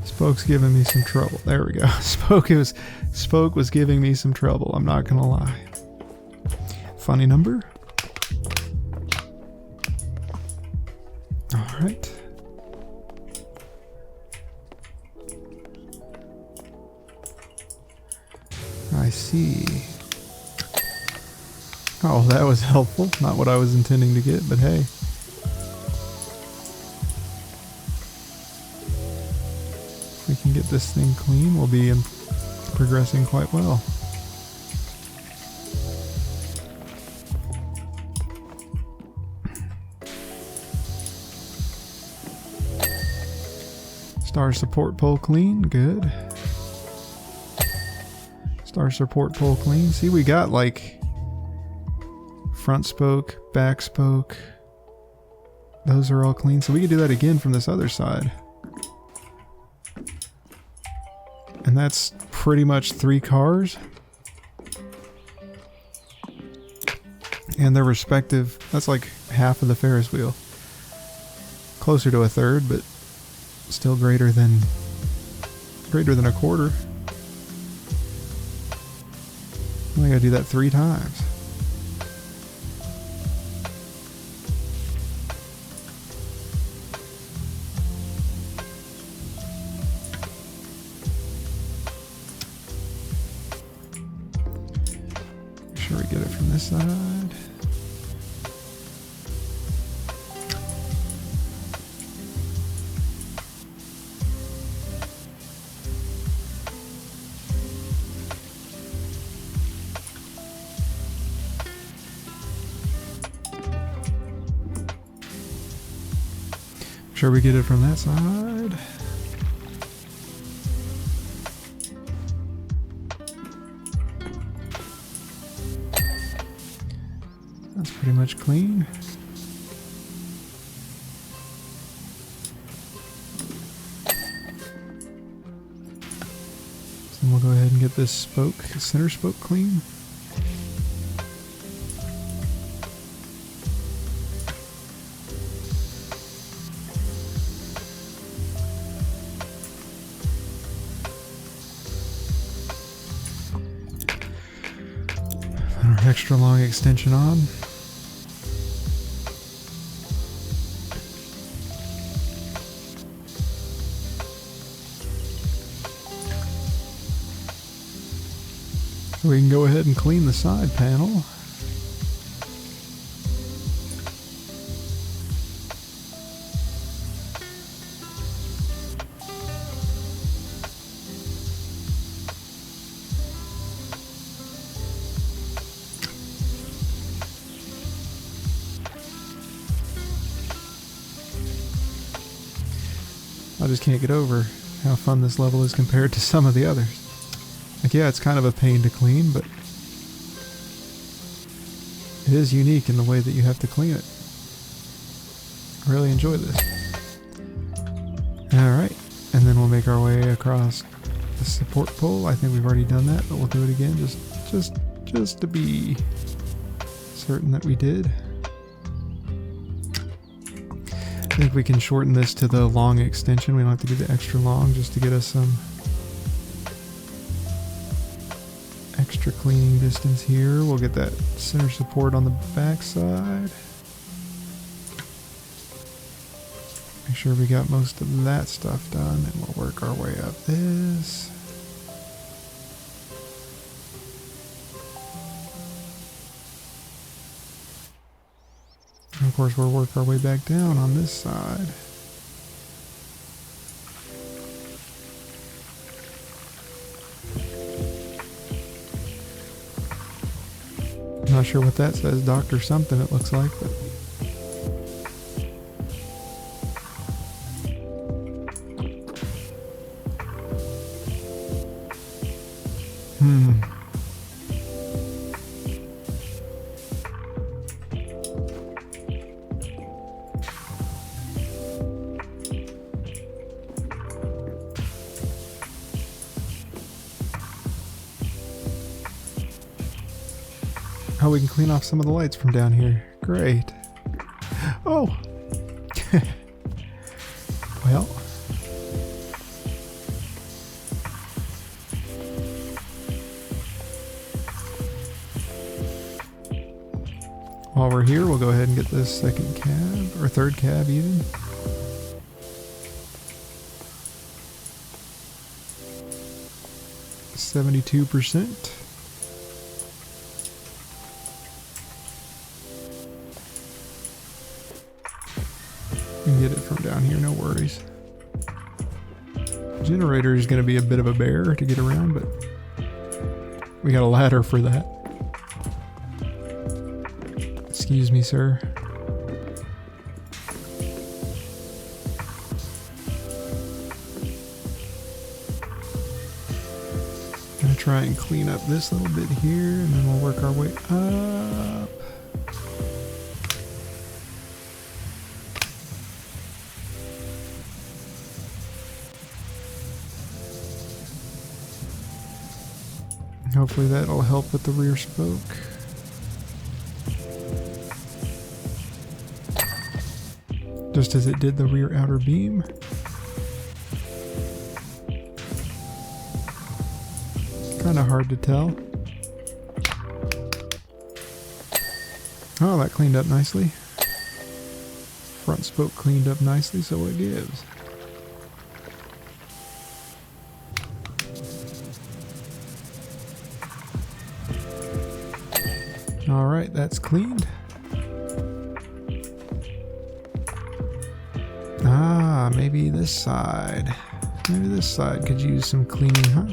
Spoke's giving me some trouble. There we go. Spoke was giving me some trouble. I'm not gonna lie. Funny number. All right. I see. Oh, that was helpful. Not what I was intending to get, but hey. If we can get this thing clean, we'll be progressing quite well. Star support pole clean, good. Star support pole clean. See, we got like front spoke, back spoke. Those are all clean, so we can do that again from this other side. And that's pretty much 3 cars. And their respective, that's like half of the Ferris wheel. Closer to a third, but still greater than a quarter. I gotta do that 3 times. Make sure we get it from this side. Sure we get it from that side. That's pretty much clean. So And we'll go ahead and get this spoke, center spoke clean. Put our extra long extension on. We can go ahead and clean the side panel. I just can't get over how fun this level is compared to some of the others. Like, yeah, it's kind of a pain to clean, but it is unique in the way that you have to clean it. I really enjoy this. Alright, and then we'll make our way across the support pole. I think we've already done that, but we'll do it again just to be certain that we did. I think we can shorten this to the long extension. We don't have to do the extra long just to get us some extra cleaning distance here. We'll get that center support on the back side. Make sure we got most of that stuff done, and we'll work our way up this. And of course, we'll work our way back down on this side. Not sure what that says, Dr. something it looks like, but oh, we can clean off some of the lights from down here. Great. Oh! Well. While we're here, we'll go ahead and get this second cab, or third cab even. %. We can get it from down here, no worries. Generator is going to be a bit of a bear to get around, but we got a ladder for that. Excuse me, sir. Gonna try and clean up this little bit here, and then we'll work our way up. Hopefully that'll help with the rear spoke. Just as it did the rear outer beam. Kind of hard to tell. Oh, that cleaned up nicely. Front spoke cleaned up nicely, so it gives. Alright, that's cleaned. Ah, maybe this side. Maybe this side could use some cleaning, huh?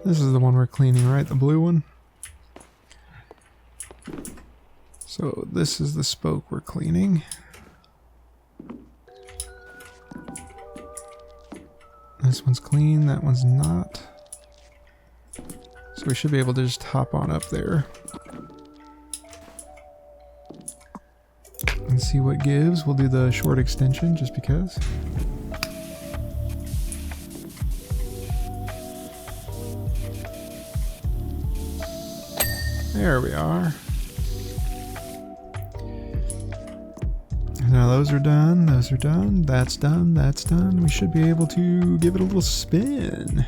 This is the one we're cleaning, right? The blue one? So this is the spoke we're cleaning. This one's clean, that one's not. So we should be able to just hop on up there and see what gives. We'll do the short extension just because. There we are. Now those are done, those are done, that's done, that's done. We should be able to give it a little spin.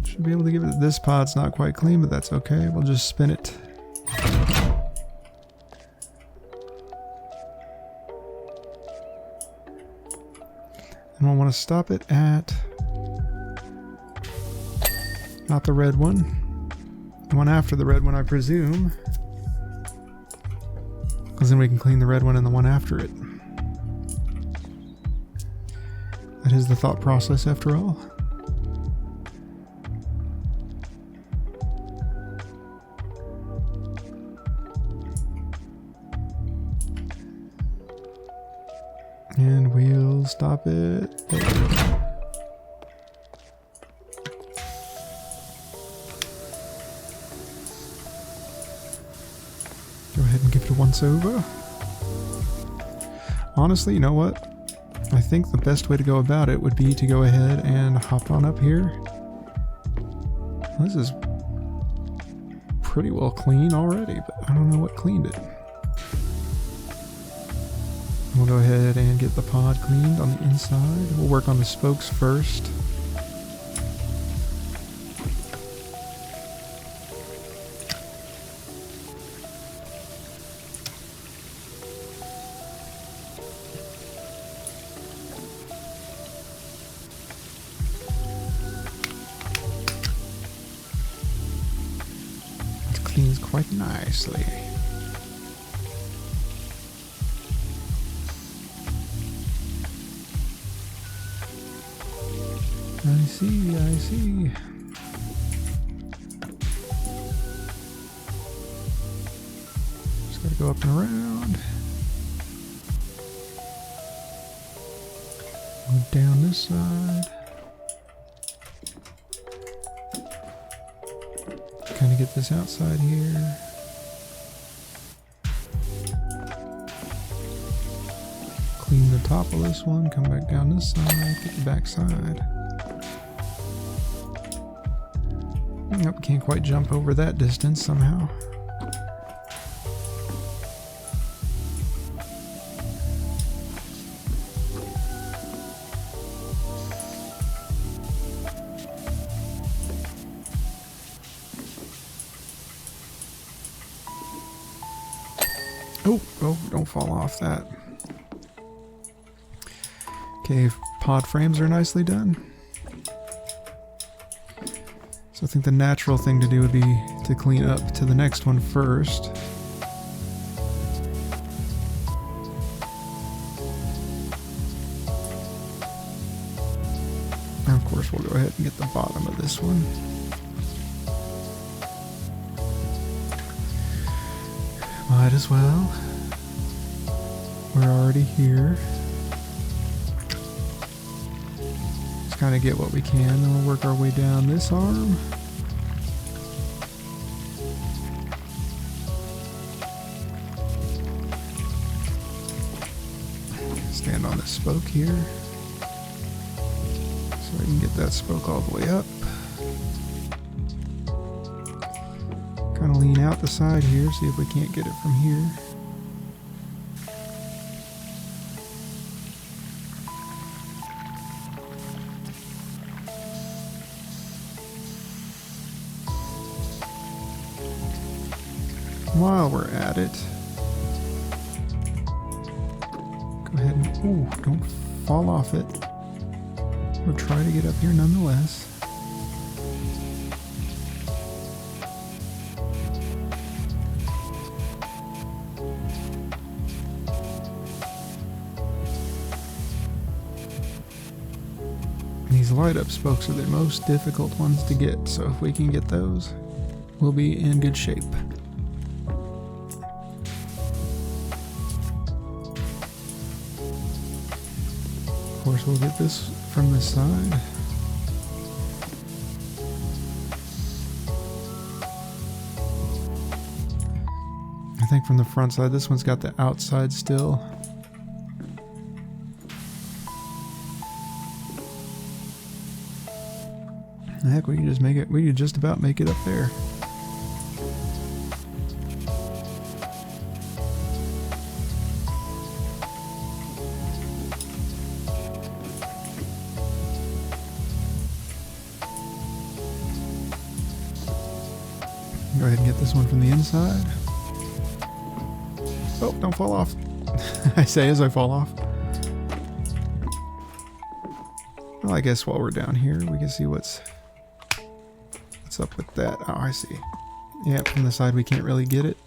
Should be able to give it, this pod's not quite clean, but that's okay. We'll just spin it. And we'll want to stop it at, not the red one, the one after the red one, I presume. Because then we can clean the red one and the one after it. That is the thought process after all. And we'll stop it there. Go ahead and give it a once over. Honestly, you know what? I think the best way to go about it would be to go ahead and hop on up here. This is pretty well clean already, but I don't know what cleaned it. We'll go ahead and get the pod cleaned on the inside. We'll work on the spokes first. It cleans quite nicely. I see, I see. Just gotta go up and around. Go down this side. Kind of get this outside here. Clean the top of this one, come back down this side, get the back side. Nope, can't quite jump over that distance somehow. Oh, don't fall off that. Okay, pod frames are nicely done. So I think the natural thing to do would be to clean up to the next one first. And of course we'll go ahead and get the bottom of this one. Might as well. We're already here. Just kind of get what we can, then we'll work our way down this arm. Stand on this spoke here. So we can get that spoke all the way up. Kind of lean out the side here, see if we can't get it from here. While we're at it, go ahead and, ooh, don't fall off it. We'll try to get up here nonetheless. These light up spokes are the most difficult ones to get, so if we can get those, we'll be in good shape. course, we'll get this from this side. I think from the front side, this one's got the outside still. Heck, we can just make it, we could just about make it up there. Go ahead and get this one from the inside. Oh, don't fall off. I say as I fall off. Well, I guess while we're down here, we can see what's up with that. Oh, I see. Yeah, from the side we can't really get it.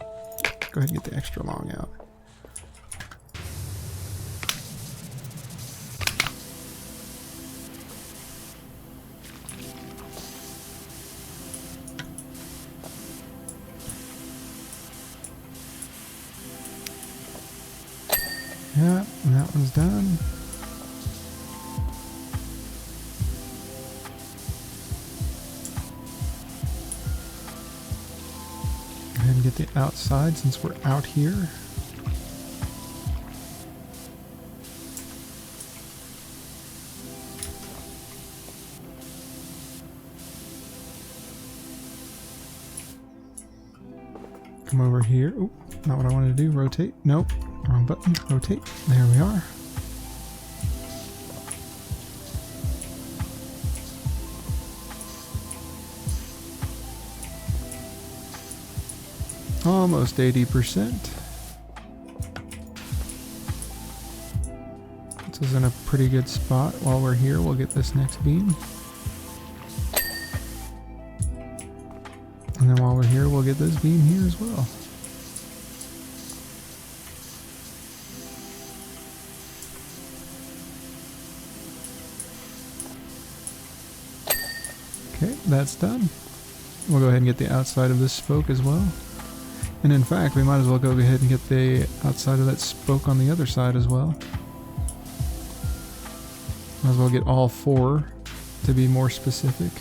Go ahead and get the extra long out. Yeah, and that one's done. Go ahead and get the outside since we're out here. Come over here. Oop, not what I wanted to do. Rotate. Nope. Wrong button. Rotate. There we are. Almost 80%. This is in a pretty good spot. While we're here, we'll get this next beam. And then while we're here, we'll get this beam here as well. Okay, that's done. We'll go ahead and get the outside of this spoke as well. And in fact, we might as well go ahead and get the outside of that spoke on the other side as well. Might as well get all four to be more specific.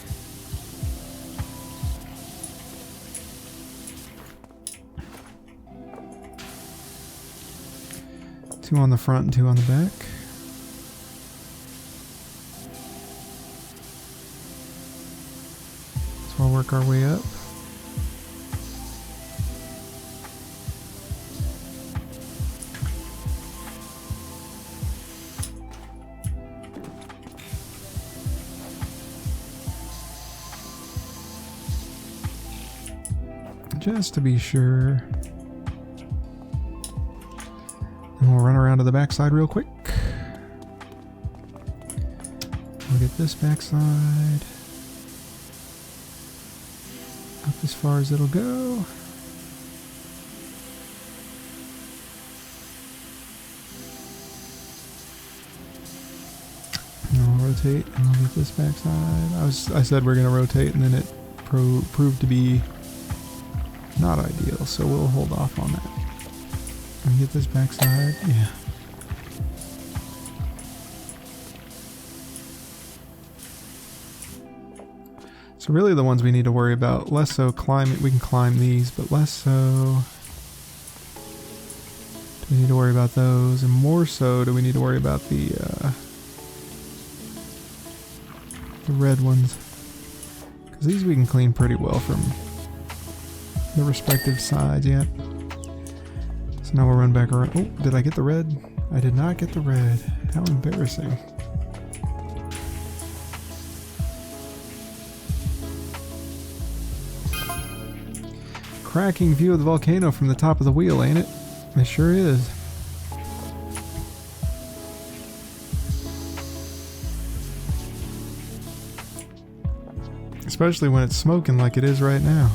Two on the front and two on the back. So I'll work our way up. Just to be sure. And we'll run around to the backside real quick. We'll get this backside up as far as it'll go. And I'll rotate and we'll get this backside. I said we're gonna rotate and then it proved to be not ideal, so we'll hold off on that. And get this backside, yeah. So really the ones we need to worry about, less so climbing, we can climb these, but less so do we need to worry about those, and more so do we need to worry about the red ones. Because these we can clean pretty well from the respective sides, yeah. So now we'll run back around. Oh, did I get the red? I did not get the red. How embarrassing. Cracking view of the volcano from the top of the wheel, ain't it? It sure is. Especially when it's smoking like it is right now.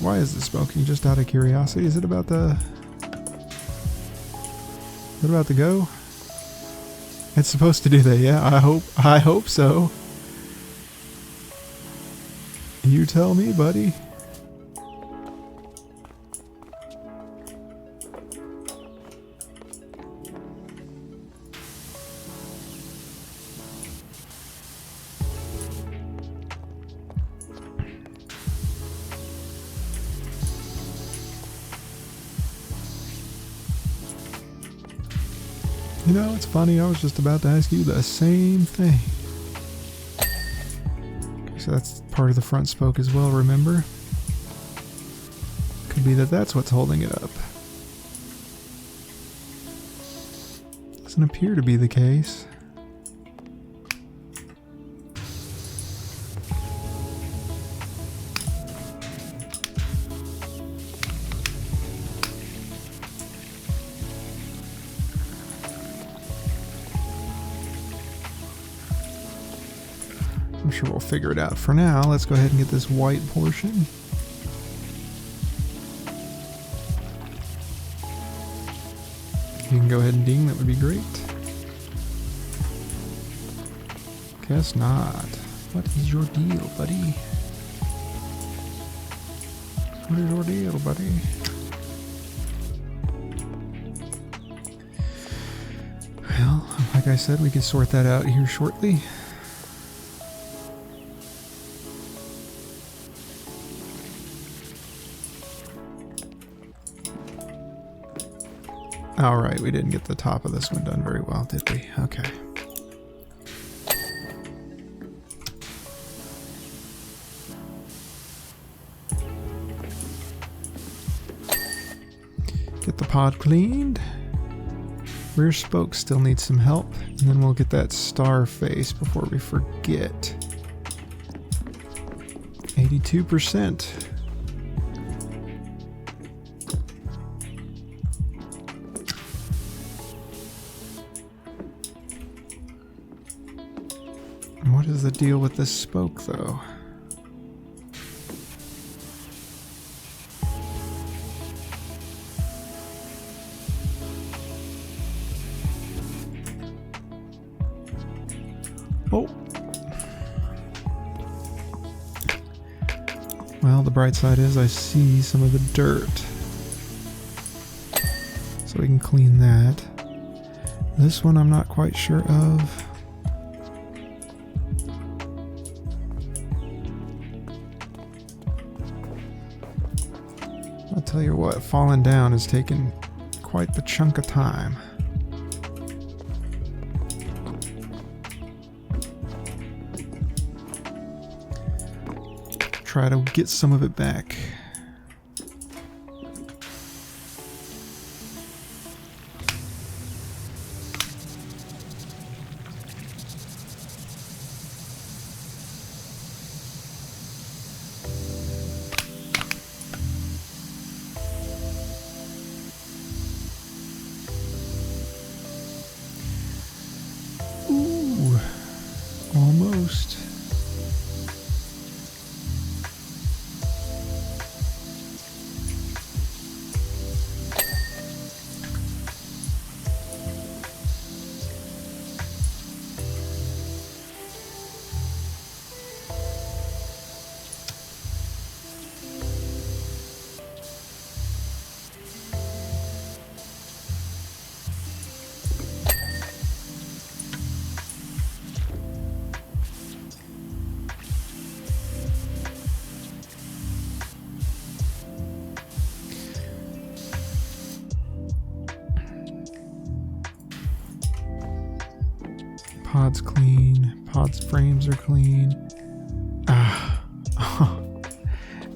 Why is this smoking? Just out of curiosity. Is it about to... Is it about to go? It's supposed to do that, yeah. I hope so. You tell me, buddy. You know, it's funny, I was just about to ask you the same thing. Okay, so that's part of the front spoke as well, remember? Could be that that's what's holding it up. Doesn't appear to be the case. I'm sure we'll figure it out. For now, let's go ahead and get this white portion. If you can go ahead and ding, that would be great. Guess not. What is your deal, buddy? What is your deal, buddy? Well, like I said, we can sort that out here shortly. Alright, we didn't get the top of this one done very well, did we? Okay. Get the pod cleaned. Rear spoke still needs some help, and then we'll get that star face before we forget. 82%. What is the deal with this spoke, though? Oh! Well, the bright side is I see some of the dirt. So we can clean that. This one I'm not quite sure of. I'll tell you what, falling down has taken quite the chunk of time. Try to get some of it back. Ooh, almost. Pod's clean. Pod's frames are clean. Ah.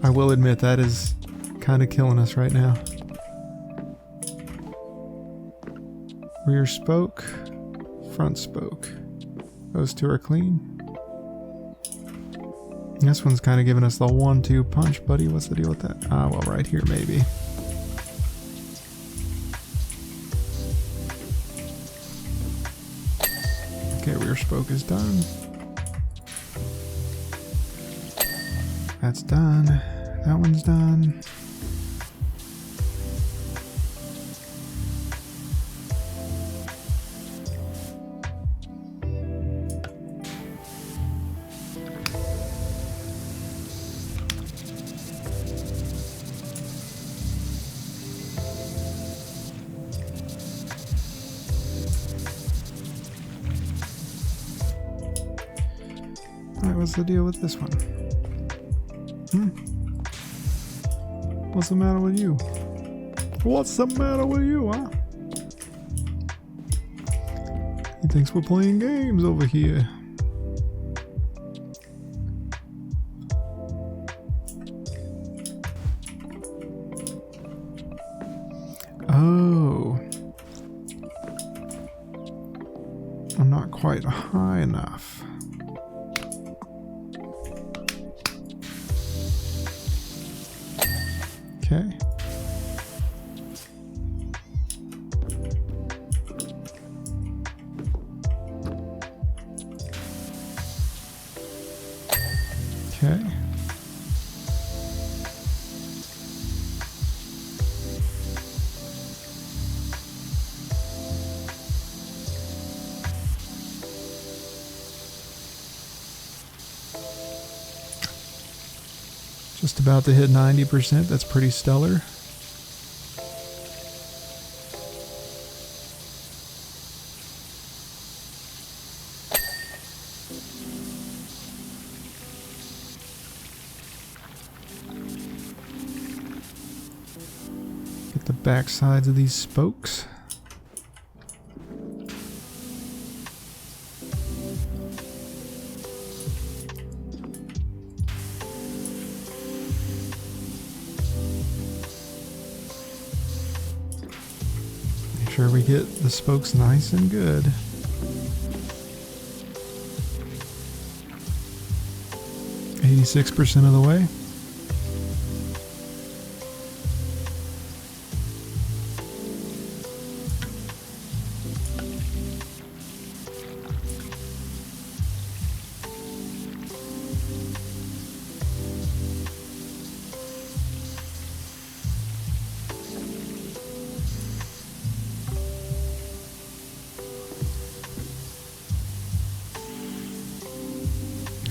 I will admit that is kind of killing us right now. Rear spoke, front spoke. Those two are clean. This one's kind of giving us the 1-2 punch, buddy. What's the deal with that? Ah, well, right here maybe. Okay, rear spoke is done. That's done. That one's done. Alright, what's the deal with this one? What's the matter with you? What's the matter with you, huh? He thinks we're playing games over here. Oh. I'm not quite high enough. Okay. Okay. Just about to hit 90%. That's pretty stellar. Get the back sides of these spokes. Make sure we get the spokes nice and good. %86 of the way.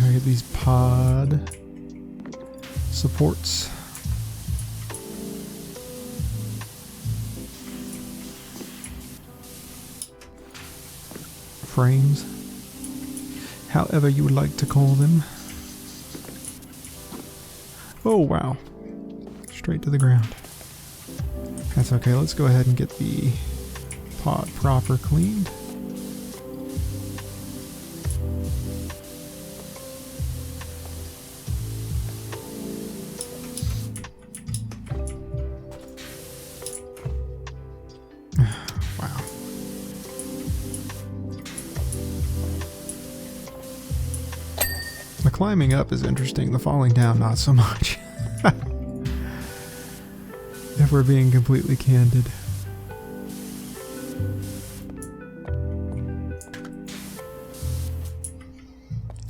I get these pod supports. Frames. However you would like to call them. Oh wow. Straight to the ground. That's okay, let's go ahead and get the pod proper cleaned. Wow. The climbing up is interesting, the falling down not so much. If we're being completely candid.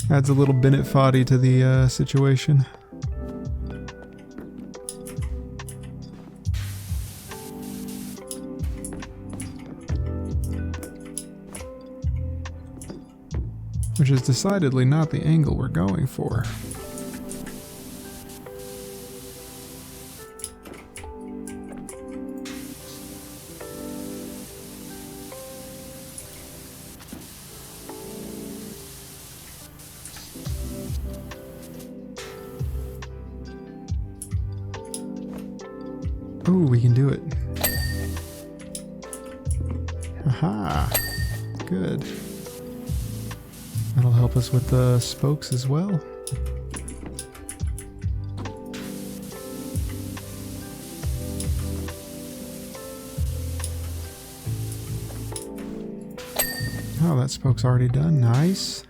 Adds a little Bennett Foddy to the situation. Which is decidedly not the angle we're going for. Oh, we can do it. Aha! Good. That'll help us with the spokes as well. Oh, that spoke's already done. Nice.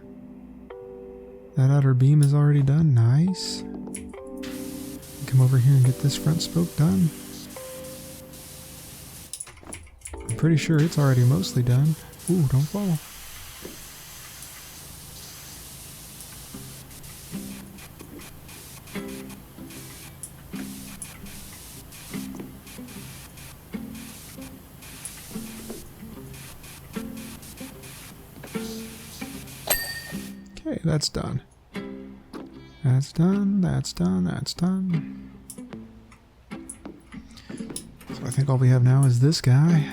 That outer beam is already done. Nice. Come over here and get this front spoke done. I'm pretty sure it's already mostly done. Ooh, don't fall. Okay, that's done. That's done, that's done, that's done. So I think all we have now is this guy.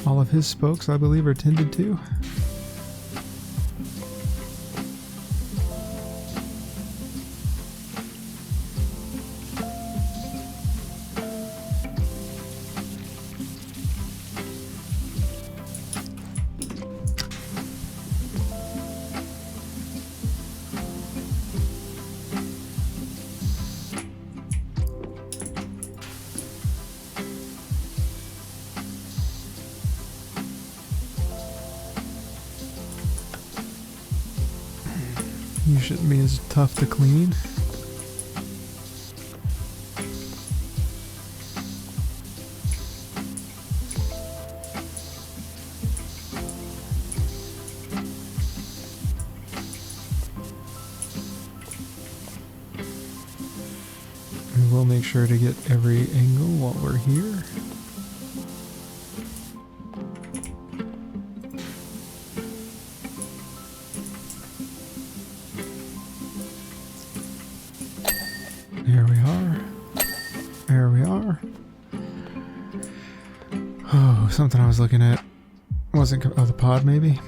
All of his spokes, I believe, are tended to. You shouldn't be as tough to clean. And we'll make sure to get every angle while we're here. There we are. There we are. Oh, something I was looking at wasn't... Oh, the pod maybe?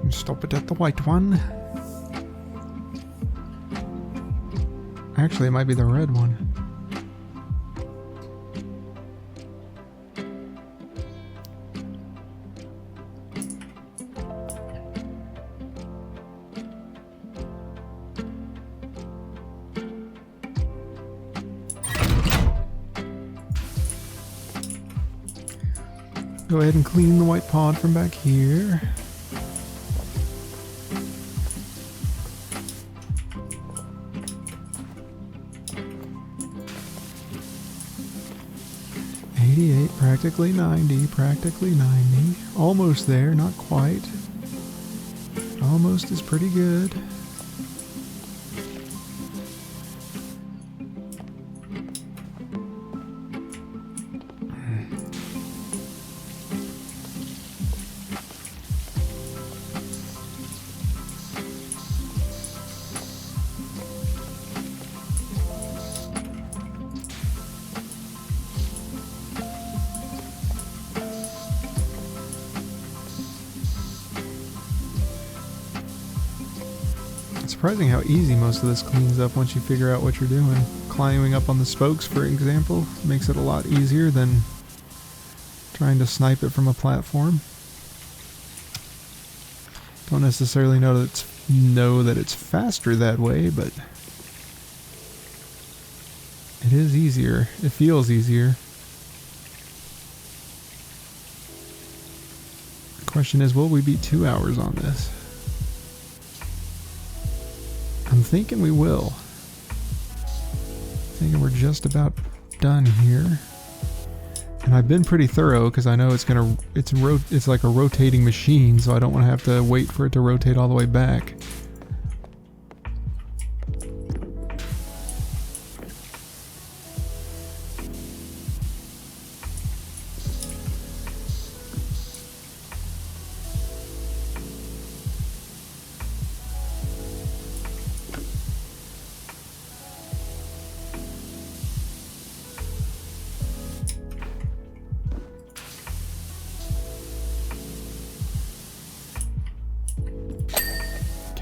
Stop it at the white one. Actually, it might be the red one. Go ahead and clean the white pod from back here. Practically 90, practically 90. Almost there, not quite. Almost is pretty good. Surprising how easy most of this cleans up once you figure out what you're doing. Climbing up on the spokes, for example, makes it a lot easier than trying to snipe it from a platform. Don't necessarily know that it's faster that way, but it is easier. It feels easier. The question is, will we beat 2 hours on this? I'm thinking we will. Thinking we're just about done here. And I've been pretty thorough because I know it's like a rotating machine, so I don't want to have to wait for it to rotate all the way back.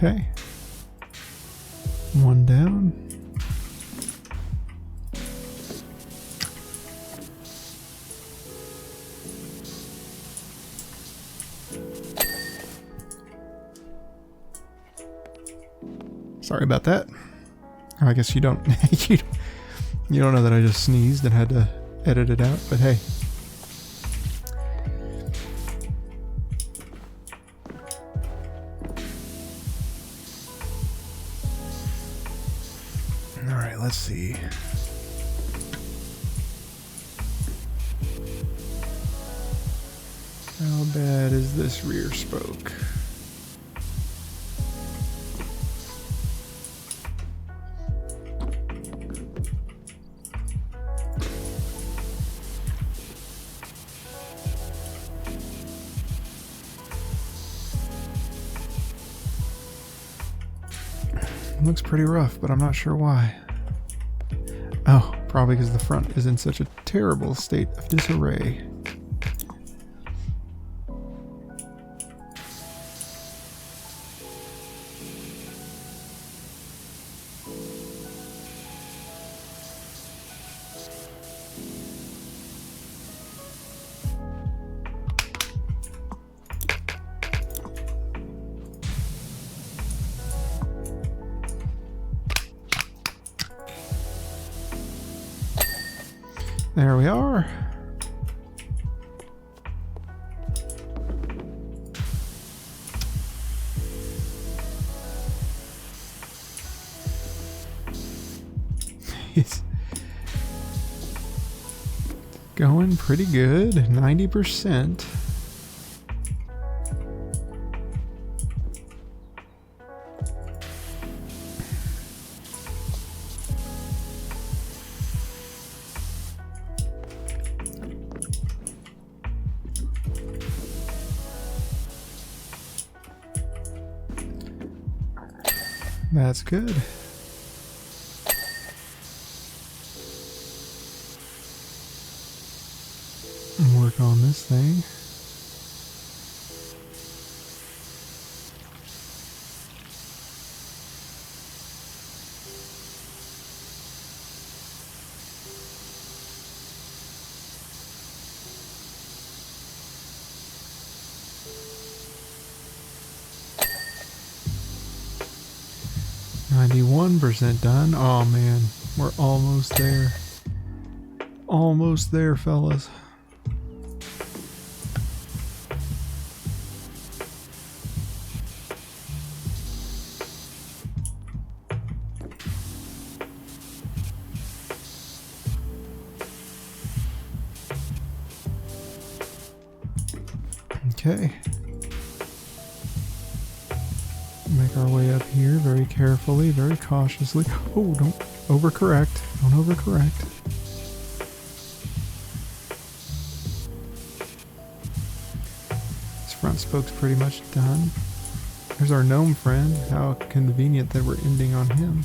Okay. One down. Sorry about that. I guess you don't you don't know that I just sneezed and had to edit it out, but hey. Let's see. How bad is this rear spoke? Looks pretty rough, but I'm not sure why. Oh, probably because the front is in such a terrible state of disarray. There we are. It's going pretty good, 90%. That's good. Work on this thing. %, done. Oh man, we're almost there. Almost there, fellas. Okay. Make our way up here very carefully, very cautiously. Oh, don't overcorrect. Don't overcorrect. This front spoke's pretty much done. There's our gnome friend. How convenient that we're ending on him.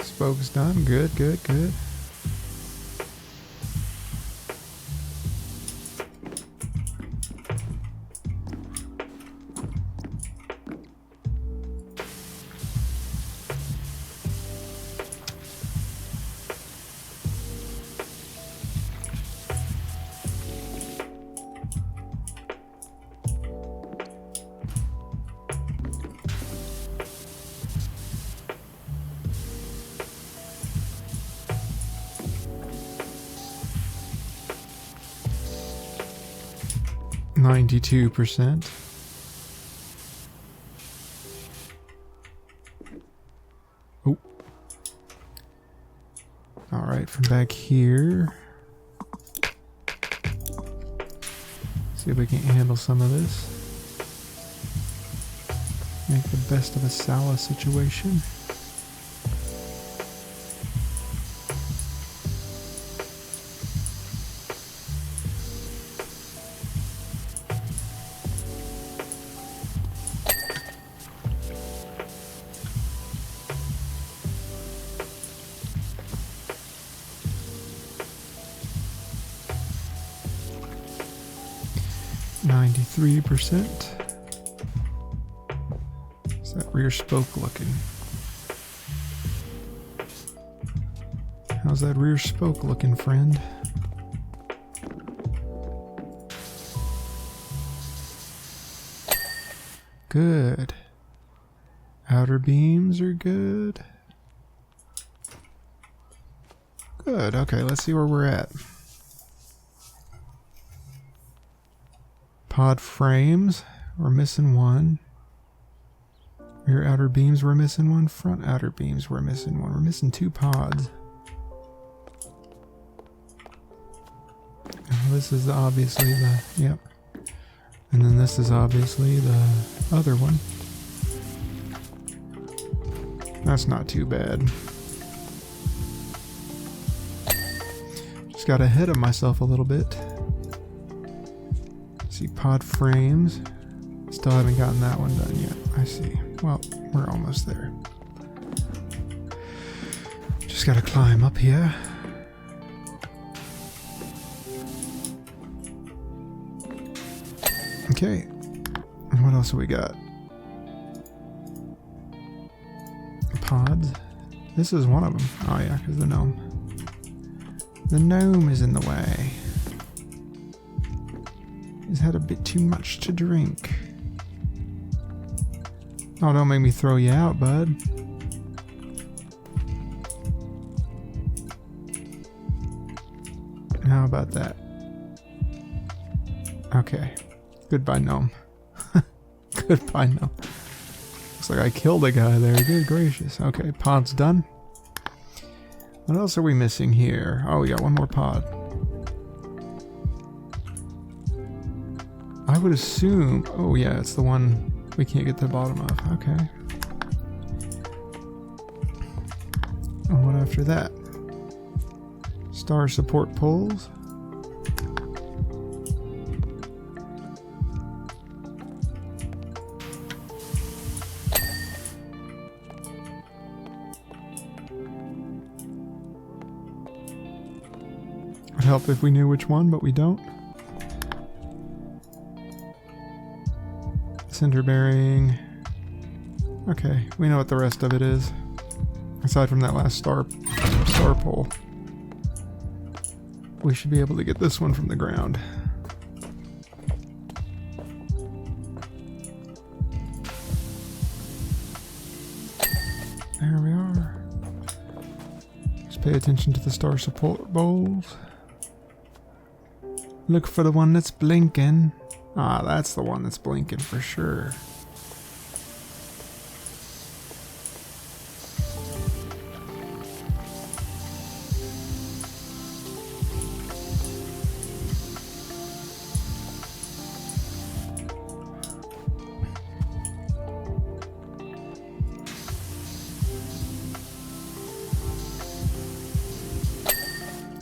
Spoke's done. Good, good, good. %. Oh. All right, from back here. See if we can handle some of this. Make the best of a Sala situation. %. How's that rear spoke looking? How's that rear spoke looking, friend? Good. Outer beams are good. Good. Okay, let's see where we're at. Pod frames, we're missing one. Rear outer beams, we're missing one. Front outer beams, we're missing one. We're missing 2 pods. This is obviously the, yep. And then this is obviously the other one. That's not too bad. Just got ahead of myself a little bit. See, pod frames. Still haven't gotten that one done yet. I see. Well, we're almost there. Just gotta climb up here. Okay. And what else have we got? pods. This is one of them. Oh yeah, because the gnome. The gnome is in the way. He's had a bit too much to drink. Oh, don't make me throw you out, bud. How about that? Okay. Goodbye, gnome. Goodbye, gnome. Looks like I killed a guy there. Good gracious. Okay, pod's done. What else are we missing here? Oh, we got one more pod. I would assume... Oh, yeah, it's the one we can't get to the bottom of. Okay. And what after that? Star support poles. Would help if we knew which one, but we don't. Center bearing. Okay, we know what the rest of it is. Aside from that last star pole. We should be able to get this one from the ground. There we are. Just pay attention to the star support bowls. Look for the one that's blinking. Ah, that's the one that's blinking for sure.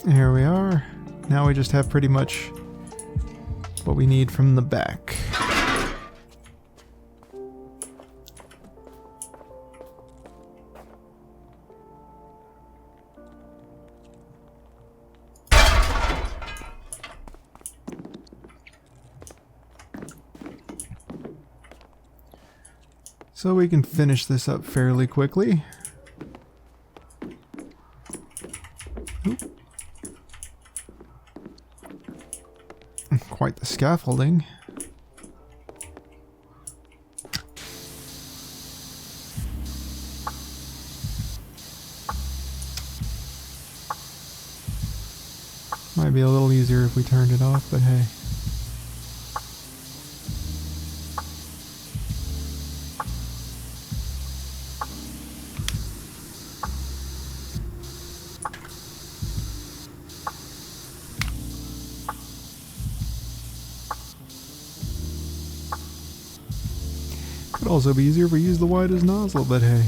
Here we are. Now we just have pretty much what we need from the back. So we can finish this up fairly quickly. Oop. Quite the scaffolding. Might be a little easier if we turned it off, but hey. Could also be easier if we use the widest nozzle, but hey.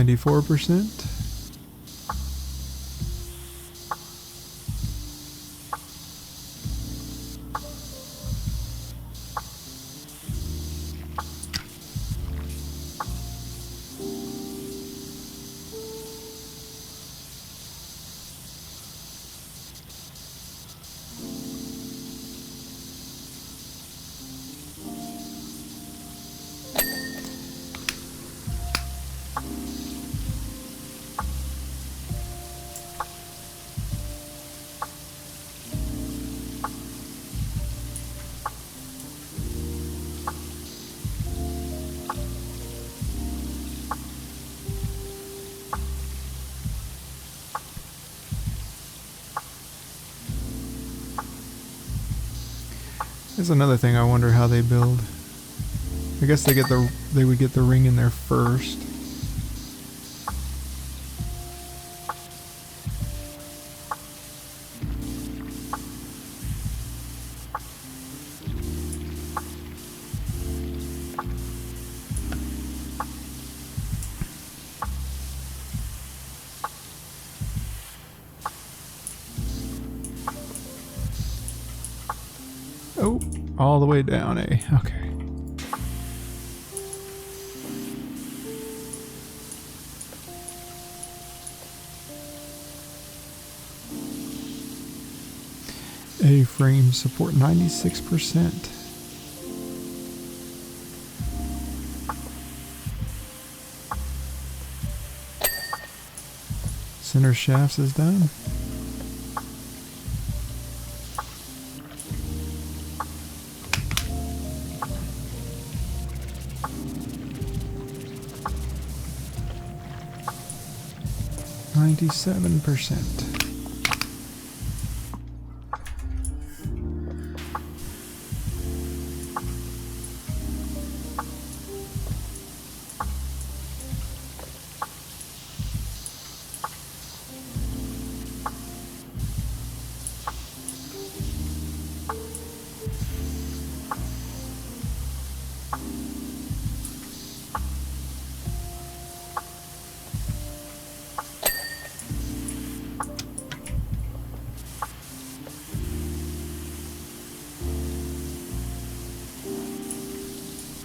%. That's another thing I wonder how they build. I guess they would get the ring in there first. Oh, all the way down, eh? Okay. A-frame support 96%. Center shafts is done. %.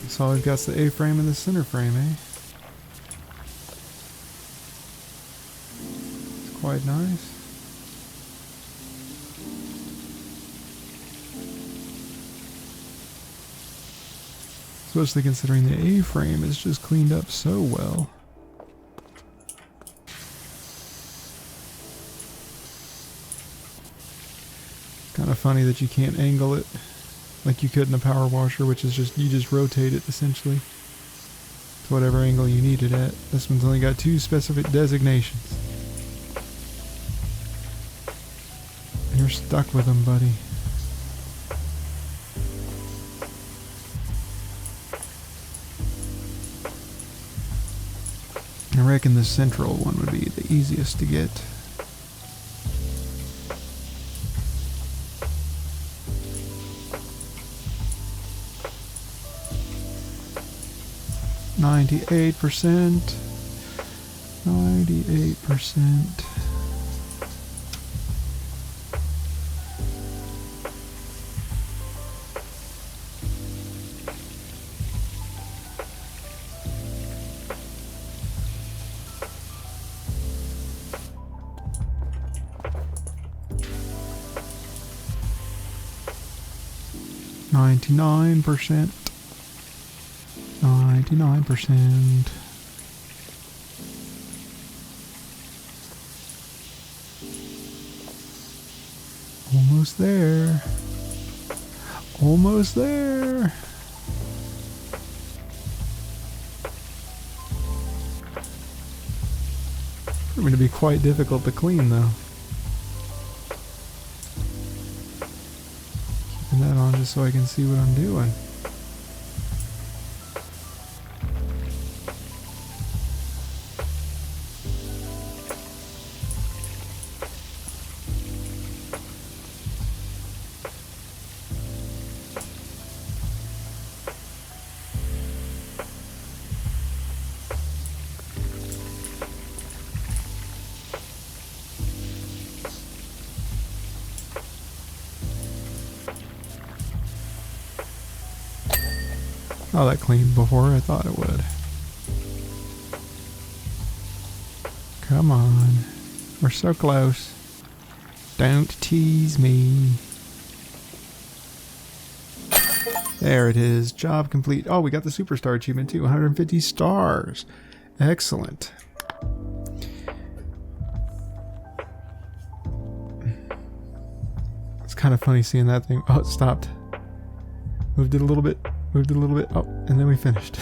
So all we've got is the A-frame and the center frame, eh? It's quite nice. Especially considering the A-frame is just cleaned up so well. Kind of funny that you can't angle it like you could in a power washer, which is just, you just rotate it essentially to whatever angle you need it at. This one's only got 2 specific designations. And you're stuck with them, buddy. I reckon the central one would be the easiest to get. %. 98%. %. 99%. Almost there. Almost there. It's going to be quite difficult to clean though. Keeping that on just so I can see what I'm doing. Oh, that cleaned before I thought it would. Come on. We're so close. Don't tease me. There it is. Job complete. Oh, we got the superstar achievement too. 150 stars. Excellent. It's kind of funny seeing that thing. Oh, it stopped. Moved it a little bit. Moved it a little bit. Oh, and then we finished.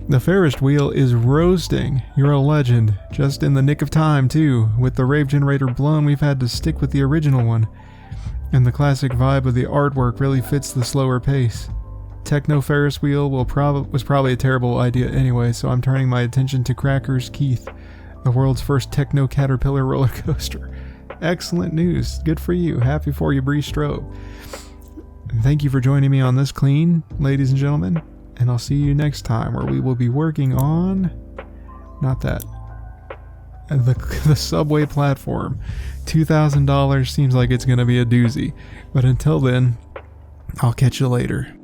The Ferris wheel is roasting. You're a legend. Just in the nick of time, too. With the rave generator blown, we've had to stick with the original one. And the classic vibe of the artwork really fits the slower pace. Techno Ferris wheel was probably a terrible idea anyway, so I'm turning my attention to Crackers Keith, the world's first techno caterpillar roller coaster. Excellent news. Good for you. Happy for you, Bri Strobe. Thank you for joining me on this clean, ladies and gentlemen, and I'll see you next time where we will be working on, not that, the subway platform. $2,000 seems like it's going to be a doozy, but until then, I'll catch you later.